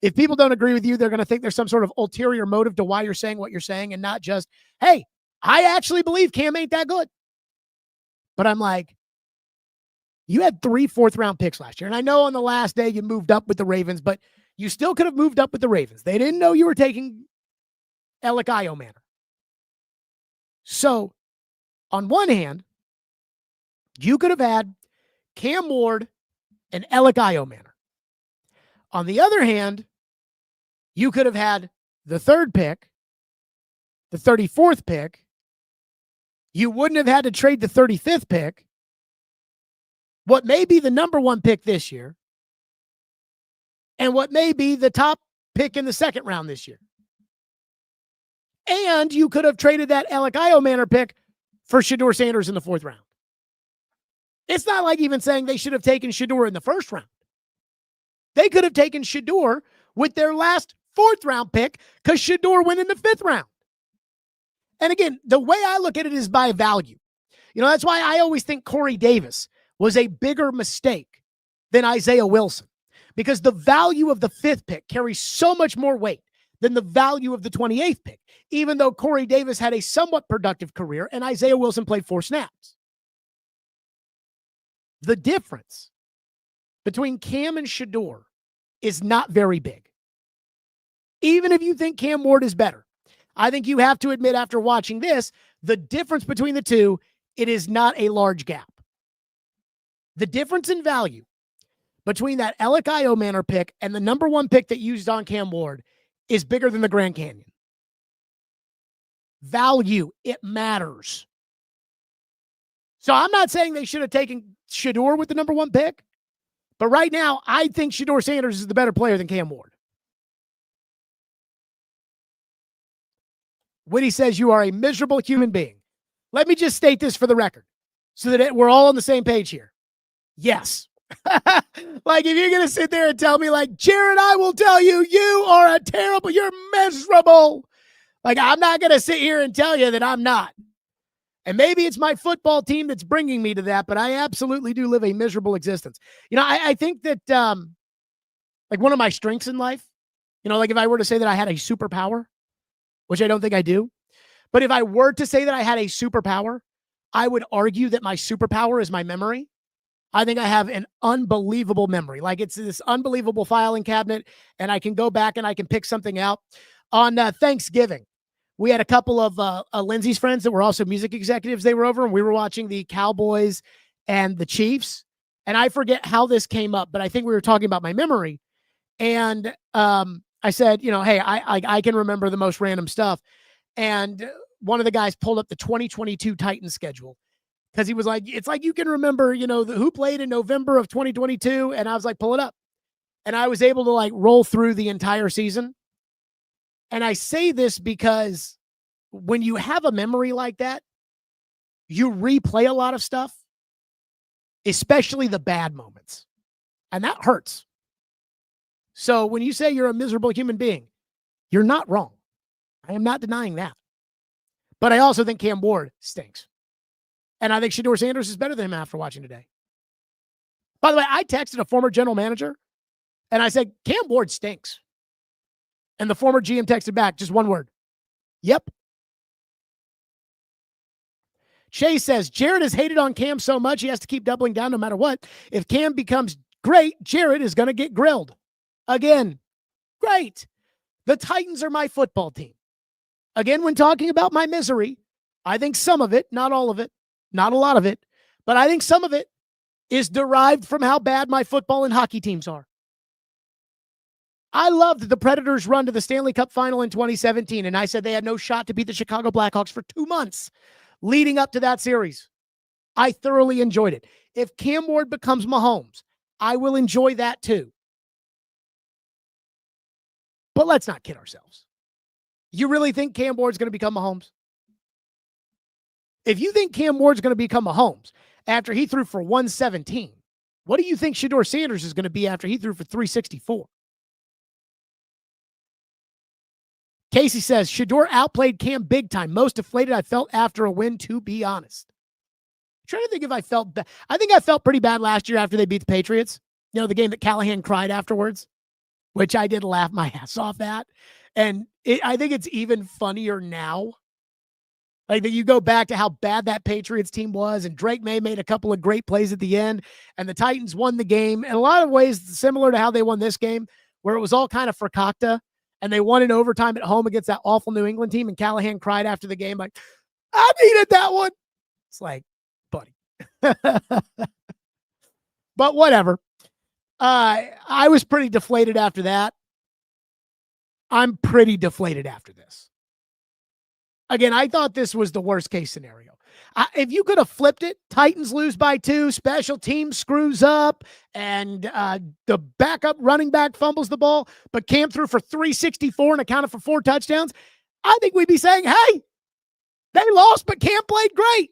If people don't agree with you, they're going to think there's some sort of ulterior motive to why you're saying what you're saying and not just, hey, I actually believe Cam ain't that good. But I'm like, you had 3 fourth-round picks last year. And I know on the last day you moved up with the Ravens, but you still could have moved up with the Ravens. They didn't know you were taking Alec Manor. So, on one hand, you could have had Cam Ward and Alec Manor. On the other hand, you could have had the 3rd pick, the 34th pick. You wouldn't have had to trade the 35th pick. What may be the number 1 pick this year, and what may be the top pick in the 2nd round this year. And you could have traded that Alec Manor pick for Shedeur Sanders in the 4th round. It's not like even saying they should have taken Shedeur in the 1st round. They could have taken Shedeur with their last 4th round pick because Shedeur went in the 5th round. And again, the way I look at it is by value. That's why I always think Corey Davis was a bigger mistake than Isaiah Wilson, because the value of the 5th pick carries so much more weight than the value of the 28th pick, even though Corey Davis had a somewhat productive career and Isaiah Wilson played 4 snaps. The difference between Cam and Shedeur is not very big. Even if you think Cam Ward is better, I think you have to admit after watching this, the difference between the two, it is not a large gap. The difference in value between that Alec Manor pick and the number 1 pick that used on Cam Ward is bigger than the Grand Canyon. Value, it matters. So I'm not saying they should have taken Shedeur with the number 1 pick, but right now, I think Shedeur Sanders is the better player than Cam Ward. Whitty says you are a miserable human being. Let me just state this for the record so that we're all on the same page here. Yes. Like, if you're going to sit there and tell me, like, Jared, I will tell you, you are you're miserable. Like, I'm not going to sit here and tell you that I'm not. And maybe it's my football team that's bringing me to that, but I absolutely do live a miserable existence. I think that, like, one of my strengths in life, like if I were to say that I had a superpower, which I don't think I do, but if I were to say that I had a superpower, I would argue that my superpower is my memory. I think I have an unbelievable memory. Like, it's this unbelievable filing cabinet, and I can go back and I can pick something out. On Thanksgiving, we had a couple of Lindsay's friends that were also music executives. They were over, and we were watching the Cowboys and the Chiefs. And I forget how this came up, but I think we were talking about my memory. And I said, hey, I can remember the most random stuff. And one of the guys pulled up the 2022 Titans schedule, because he was like, it's like you can remember, who played in November of 2022. And I was like, pull it up. And I was able to, like, roll through the entire season. And I say this because when you have a memory like that, you replay a lot of stuff, especially the bad moments. And that hurts. So when you say you're a miserable human being, you're not wrong. I am not denying that. But I also think Cam Ward stinks. And I think Shedeur Sanders is better than him after watching today. By the way, I texted a former general manager, and I said, Cam Ward stinks. And the former GM texted back, just one word. Yep. Chase says, Jared has hated on Cam so much, he has to keep doubling down no matter what. If Cam becomes great, Jared is going to get grilled. Again, great. The Titans are my football team. Again, when talking about my misery, I think some of it, not all of it, not a lot of it, but I think some of it is derived from how bad my football and hockey teams are. I loved the Predators' run to the Stanley Cup final in 2017, and I said they had no shot to beat the Chicago Blackhawks for 2 months leading up to that series. I thoroughly enjoyed it. If Cam Ward becomes Mahomes, I will enjoy that too. But let's not kid ourselves. You really think Cam Ward's going to become Mahomes? If you think Cam Ward's going to become Mahomes after he threw for 117, what do you think Shedeur Sanders is going to be after he threw for 364? Casey says, Shedeur outplayed Cam big time. Most deflated I felt after a win, to be honest. I'm trying to think if I felt bad. I think I felt pretty bad last year after they beat the Patriots. You know, the game that Callahan cried afterwards, which I did laugh my ass off at. And I think it's even funnier now. Like that you go back to how bad that Patriots team was, and Drake May made a couple of great plays at the end, and the Titans won the game. In a lot of ways, similar to how they won this game, where it was all kind of fracata, and they won in overtime at home against that awful New England team, and Callahan cried after the game like, I needed that one. It's like, buddy. But whatever. I was pretty deflated after that. I'm pretty deflated after this. Again, I thought this was the worst case scenario. If you could have flipped it, Titans lose by 2, special team screws up, and the backup running back fumbles the ball, but Cam threw for 364 and accounted for 4 touchdowns, I think we'd be saying, hey, they lost, but Cam played great.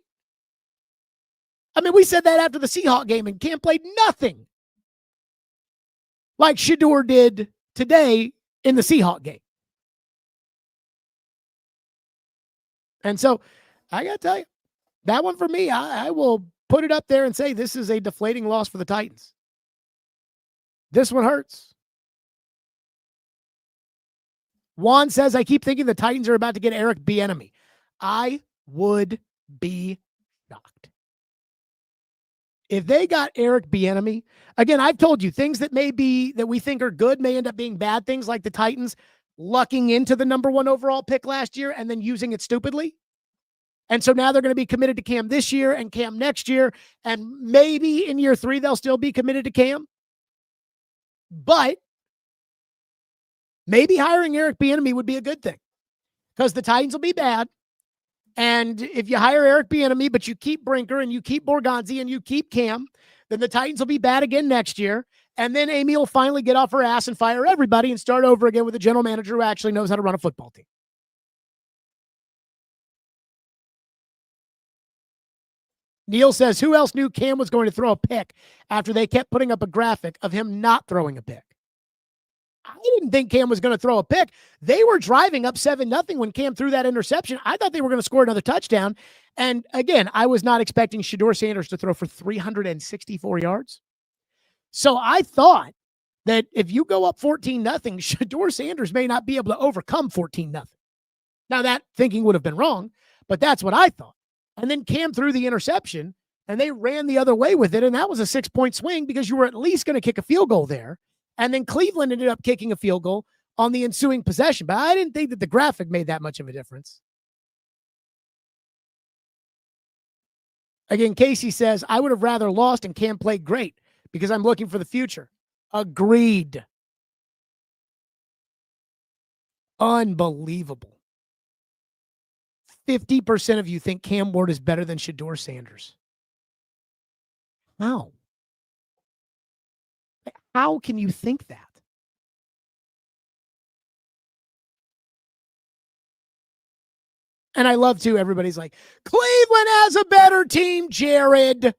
I mean, we said that after the Seahawks game, and Cam played nothing like Shedeur did today in the Seahawks game. And so I got to tell you, that one for me, I will put it up there and say this is a deflating loss for the Titans. This one hurts. Juan says, I keep thinking the Titans are about to get Eric Bieniemy. I would be shocked. If they got Eric Bieniemy, again, I've told you things that we think are good may end up being bad things, like the Titans lucking into the number 1 overall pick last year and then using it stupidly. And so now they're going to be committed to Cam this year and Cam next year. And maybe in year 3, they'll still be committed to Cam. But maybe hiring Eric Bieniemy would be a good thing, because the Titans will be bad. And if you hire Eric Bieniemy, but you keep Brinker and you keep Borgonzi and you keep Cam, then the Titans will be bad again next year. And then Amy will finally get off her ass and fire everybody and start over again with a general manager who actually knows how to run a football team. Neil says, who else knew Cam was going to throw a pick after they kept putting up a graphic of him not throwing a pick? I didn't think Cam was going to throw a pick. They were driving up 7-0 when Cam threw that interception. I thought they were going to score another touchdown. And again, I was not expecting Shedeur Sanders to throw for 364 yards. So I thought that if you go up 14-0, Shedeur Sanders may not be able to overcome 14-0. Now that thinking would have been wrong, but that's what I thought. And then Cam threw the interception and they ran the other way with it. And that was a 6-point swing because you were at least going to kick a field goal there. And then Cleveland ended up kicking a field goal on the ensuing possession. But I didn't think that the graphic made that much of a difference. Again, Casey says, I would have rather lost and Cam played great because I'm looking for the future. Agreed. Unbelievable. 50% of you think Cam Ward is better than Shedeur Sanders. How? How can you think that? And I love to, everybody's like, Cleveland has a better team, Jared.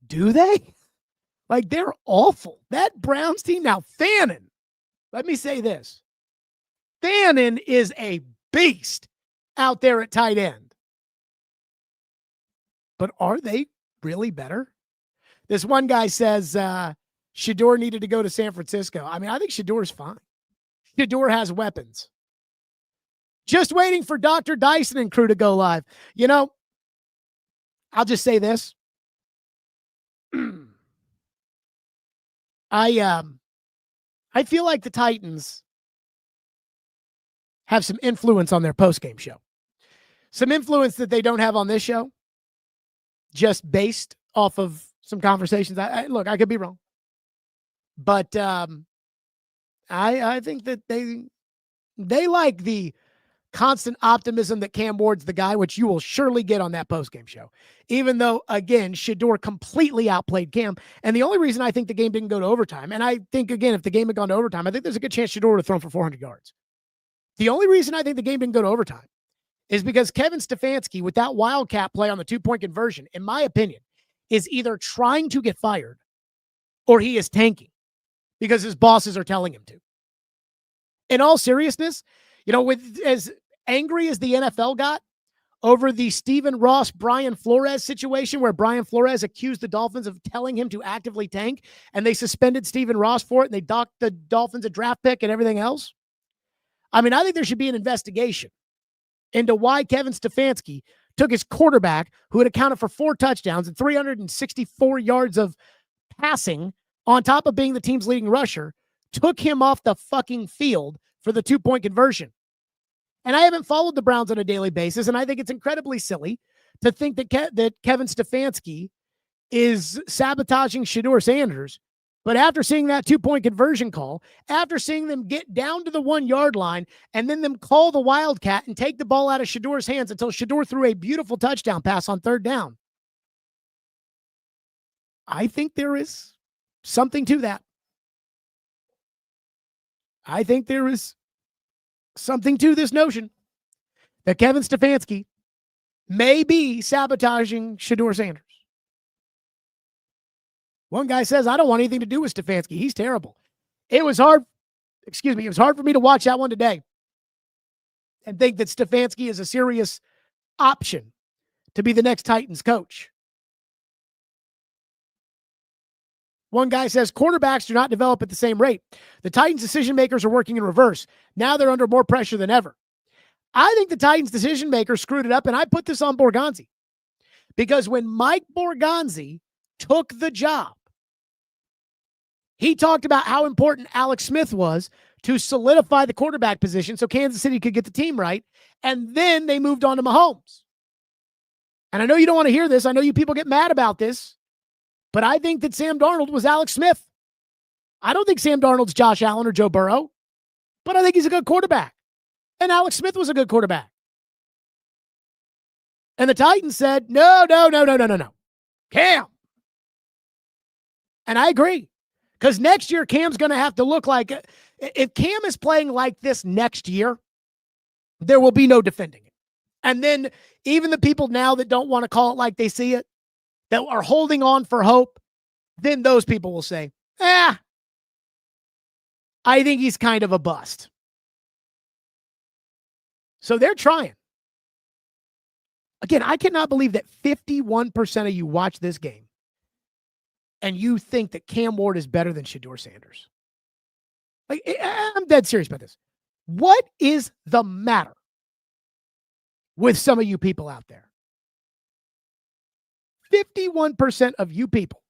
Do they? Like, they're awful. That Browns team, now Fannin, let me say this. Fannin is a beast out there at tight end. But are they really better? This one guy says Shedeur needed to go to San Francisco. I mean, I think Shedeur's fine. Shedeur has weapons. Just waiting for Dr. Dyson and crew to go live. You know, I'll just say this. I feel like the Titans have some influence on their postgame show. Some influence that they don't have on this show, just based off of some conversations. Look, I could be wrong. But I think that they like the constant optimism that Cam Ward's the guy, which you will surely get on that postgame show. Even though, again, Shedeur completely outplayed Cam. And the only reason I think the game didn't go to overtime, and I think, again, if the game had gone to overtime, I think there's a good chance Shedeur would have thrown for 400 yards. The only reason I think the game didn't go to overtime is because Kevin Stefanski, with that wildcat play on the 2-point conversion, in my opinion, is either trying to get fired or he is tanking because his bosses are telling him to. In all seriousness, with as angry as the NFL got over the Stephen Ross, Brian Flores situation where Brian Flores accused the Dolphins of telling him to actively tank, and they suspended Stephen Ross for it, and they docked the Dolphins a draft pick and everything else. I mean, I think there should be an investigation into why Kevin Stefanski took his quarterback, who had accounted for 4 touchdowns and 364 yards of passing, on top of being the team's leading rusher, took him off the fucking field for the 2-point conversion. And I haven't followed the Browns on a daily basis, and I think it's incredibly silly to think that that Kevin Stefanski is sabotaging Shedeur Sanders. But after seeing that 2-point conversion call, after seeing them get down to the 1-yard line and then them call the Wildcat and take the ball out of Shedeur's hands until Shedeur threw a beautiful touchdown pass on 3rd down, I think there is something to that. I think there is something to this notion that Kevin Stefanski may be sabotaging Shedeur Sanders. One guy says, I don't want anything to do with Stefanski. He's terrible. It was hard for me to watch that one today and think that Stefanski is a serious option to be the next Titans coach. One guy says, quarterbacks do not develop at the same rate. The Titans decision makers are working in reverse. Now they're under more pressure than ever. I think the Titans decision makers screwed it up, and I put this on Borgonzi. Because when Mike Borgonzi took the job, he talked about how important Alex Smith was to solidify the quarterback position so Kansas City could get the team right, and then they moved on to Mahomes. And I know you don't want to hear this. I know you people get mad about this. But I think that Sam Darnold was Alex Smith. I don't think Sam Darnold's Josh Allen or Joe Burrow, but I think he's a good quarterback. And Alex Smith was a good quarterback. And the Titans said, no. Cam. And I agree. Because next year, Cam's going to have to look like, if Cam is playing like this next year, there will be no defending it. And then even the people now that don't want to call it like they see it, that are holding on for hope, then those people will say, I think he's kind of a bust. So they're trying. Again, I cannot believe that 51% of you watch this game and you think that Cam Ward is better than Shedeur Sanders. Like, I'm dead serious about this. What is the matter with some of you people out there? 51% of you people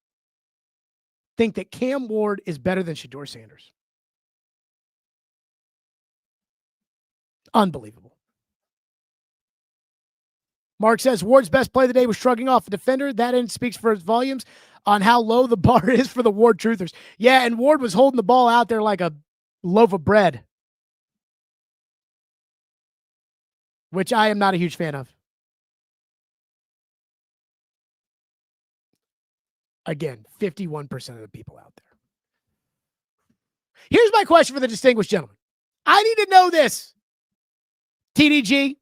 think that Cam Ward is better than Shedeur Sanders. Unbelievable. Mark says, Ward's best play of the day was shrugging off a defender. That end speaks for its volumes on how low the bar is for the Ward truthers. Yeah, and Ward was holding the ball out there like a loaf of bread, which I am not a huge fan of. Again, 51% of the people out there. Here's my question for the distinguished gentleman. I need to know this, TDG,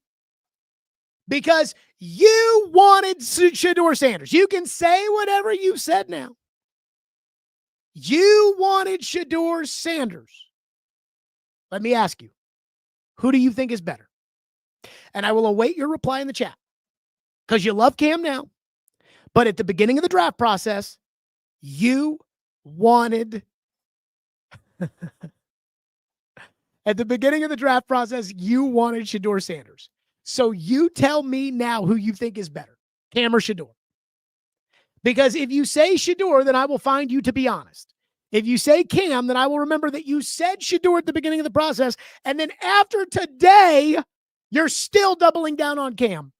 because you wanted Shedeur Sanders. You can say whatever you said now. You wanted Shedeur Sanders. Let me ask you, who do you think is better? And I will await your reply in the chat because you love Cam now. But at the beginning of the draft process, you wanted Shedeur Sanders. So you tell me now who you think is better, Cam or Shedeur. Because if you say Shedeur, then I will find you to be honest. If you say Cam, then I will remember that you said Shedeur at the beginning of the process. And then after today, you're still doubling down on Cam.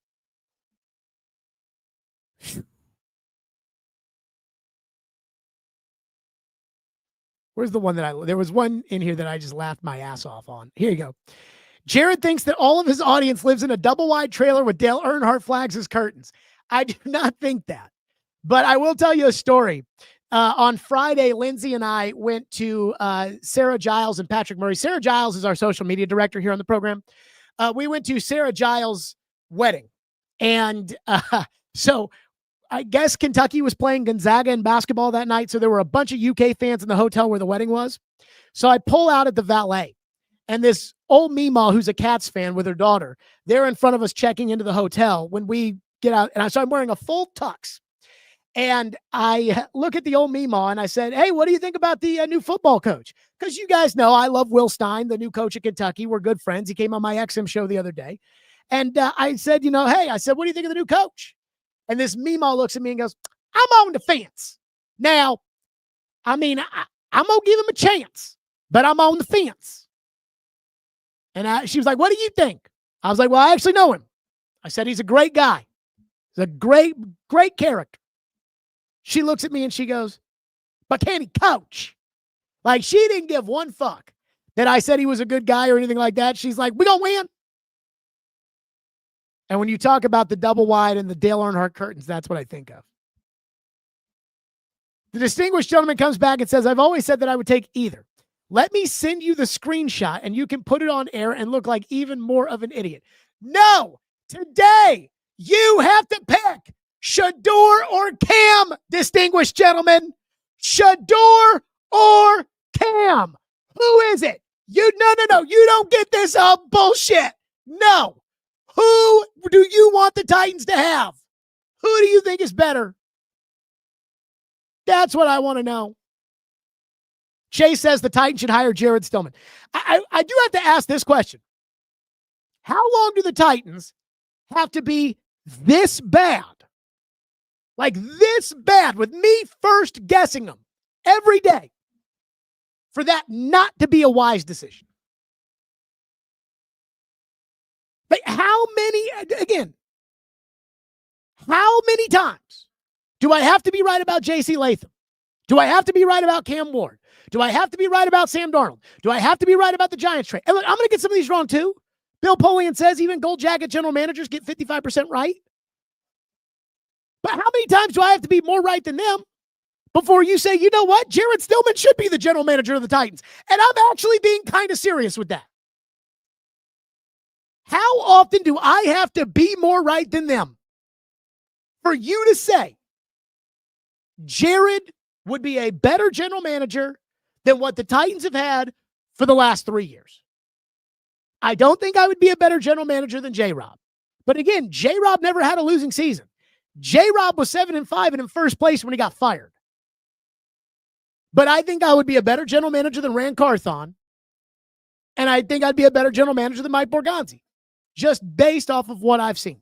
Where's the one that there was one in here that I just laughed my ass off on. Here you go. Jared thinks that all of his audience lives in a double-wide trailer with Dale Earnhardt flags as curtains. I do not think that. But I will tell you a story. On Friday, Lindsay and I went to Sarah Giles and Patrick Murray. Sarah Giles is our social media director here on the program. We went to Sarah Giles' wedding. And so I guess Kentucky was playing Gonzaga in basketball that night. So there were a bunch of UK fans in the hotel where the wedding was. So I pull out at the valet, and this old Meemaw, who's a Cats fan with her daughter, they're in front of us checking into the hotel when we get out. And so I'm wearing a full tux. And I look at the old Meemaw and I said, hey, what do you think about the new football coach? Because you guys know I love Will Stein, the new coach of Kentucky. We're good friends. He came on my XM show the other day. And I said, hey, I said, what do you think of the new coach? And this Meemaw looks at me and goes, I'm on the fence. Now, I mean, I'm going to give him a chance, but I'm on the fence. And she was like, what do you think? I was like, well, I actually know him. I said, he's a great guy. He's a great, great character. She looks at me and she goes, but can he coach? Like, she didn't give one fuck that I said he was a good guy or anything like that. She's like, we gonna win. And when you talk about the double wide and the Dale Earnhardt curtains, that's what I think of. The distinguished gentleman comes back and says, I've always said that I would take either. Let me send you the screenshot and you can put it on air and look like even more of an idiot. No, today you have to pick Shedeur or Cam, distinguished gentlemen. Shedeur or Cam. Who is it? No. You don't get this bullshit. No. Who do you want the Titans to have? Who do you think is better? That's what I want to know. Chase says the Titans should hire Jared Stillman. I do have to ask this question. How long do the Titans have to be this bad? Like this bad, with me first guessing them every day, for that not to be a wise decision. But how many times do I have to be right about J.C. Latham? Do I have to be right about Cam Ward? Do I have to be right about Sam Darnold? Do I have to be right about the Giants trade? And look, I'm going to get some of these wrong too. Bill Polian says even gold jacket general managers get 55% right. But how many times do I have to be more right than them before you say, you know what, Jared Stillman should be the general manager of the Titans? And I'm actually being kind of serious with that. How often do I have to be more right than them for you to say Jared would be a better general manager than what the Titans have had for the last 3 years? I don't think I would be a better general manager than J-Rob. But again, J-Rob never had a losing season. J-Rob was 7-5 and in first place when he got fired. But I think I would be a better general manager than Rand Carthon. And I think I'd be a better general manager than Mike Borgonzi, just based off of what I've seen.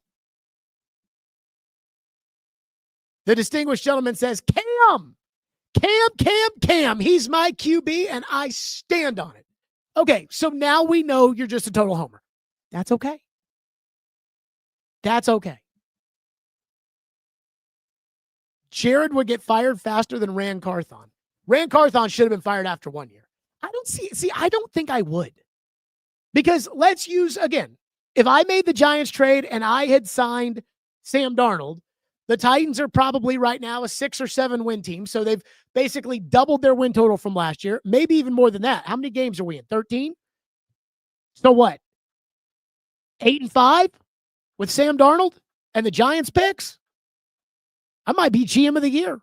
The distinguished gentleman says, Cam. He's my QB, and I stand on it. Okay, so now we know you're just a total homer. That's okay. That's okay. Jared would get fired faster than Rand Carthon. Rand Carthon should have been fired after 1 year. I don't think I would. Because let's use, again, if I made the Giants trade and I had signed Sam Darnold, the Titans are probably right now a 6 or 7 win team. So they've basically doubled their win total from last year, maybe even more than that. How many games are we in? 13? So what? 8-5 with Sam Darnold and the Giants picks? I might be GM of the year.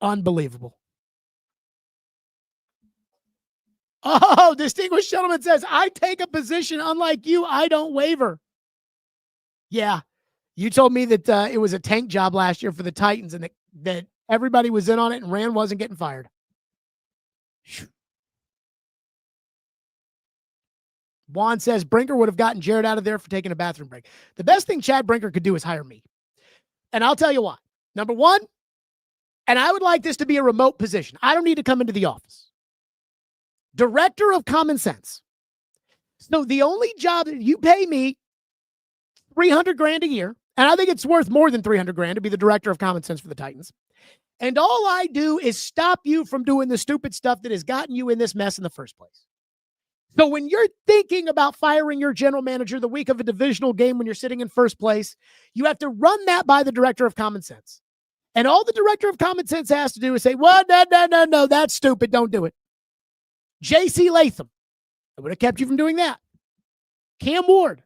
Unbelievable. Oh, distinguished gentleman says, I take a position unlike you. I don't waver. Yeah. You told me that it was a tank job last year for the Titans and that everybody was in on it and Rand wasn't getting fired. Juan says Brinker would have gotten Jared out of there for taking a bathroom break. The best thing Chad Brinker could do is hire me. And I'll tell you why. Number one, and I would like this to be a remote position. I don't need to come into the office. Director of Common Sense. So the only job that you pay me $300,000 a year, and I think it's worth more than $300,000 to be the director of Common Sense for the Titans. And all I do is stop you from doing the stupid stuff that has gotten you in this mess in the first place. So when you're thinking about firing your general manager the week of a divisional game when you're sitting in first place, you have to run that by the director of Common Sense. And all the director of Common Sense has to do is say, well, no, that's stupid. Don't do it. J.C. Latham. I would have kept you from doing that. Cam Ward.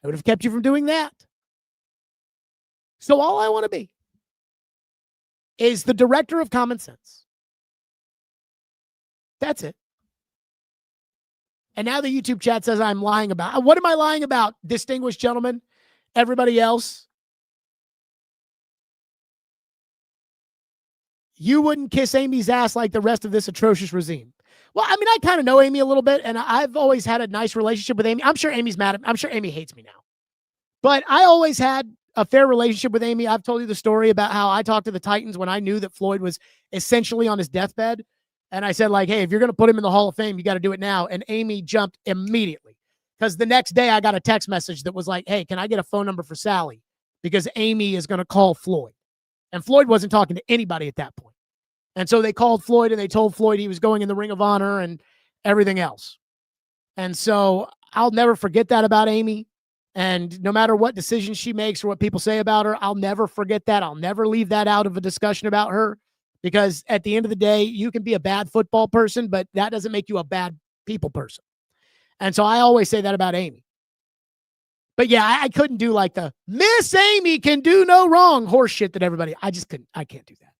I would have kept you from doing that. So all I want to be is the director of common sense. That's it. And now the YouTube chat says I'm lying about. What am I lying about, distinguished gentlemen? Everybody else? You wouldn't kiss Amy's ass like the rest of this atrocious regime. Well, I mean, I kind of know Amy a little bit, and I've always had a nice relationship with Amy. I'm sure Amy's mad at me. I'm sure Amy hates me now. But I always had a fair relationship with Amy. I've told you the story about how I talked to the Titans when I knew that Floyd was essentially on his deathbed. And I said, like, hey, if you're going to put him in the Hall of Fame, you got to do it now. And Amy jumped immediately. Because the next day I got a text message that was like, hey, can I get a phone number for Sally? Because Amy is going to call Floyd. And Floyd wasn't talking to anybody at that point. And so they called Floyd and they told Floyd he was going in the Ring of Honor and everything else. And so I'll never forget that about Amy. And no matter what decision she makes or what people say about her, I'll never forget that. I'll never leave that out of a discussion about her. Because at the end of the day, you can be a bad football person, but that doesn't make you a bad people person. And so I always say that about Amy. But yeah, I couldn't do like the Miss Amy can do no wrong horse shit that everybody, I can't do that.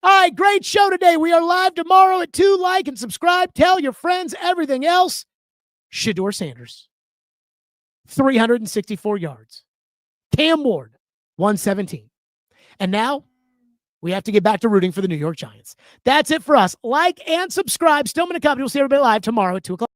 All right, great show today. We are live tomorrow at 2. Like and subscribe. Tell your friends, everything else. Shedeur Sanders, 364 yards. Cam Ward, 117. And now we have to get back to rooting for the New York Giants. That's it for us. Like and subscribe. Stillman & Company. We'll see everybody live tomorrow at 2 o'clock.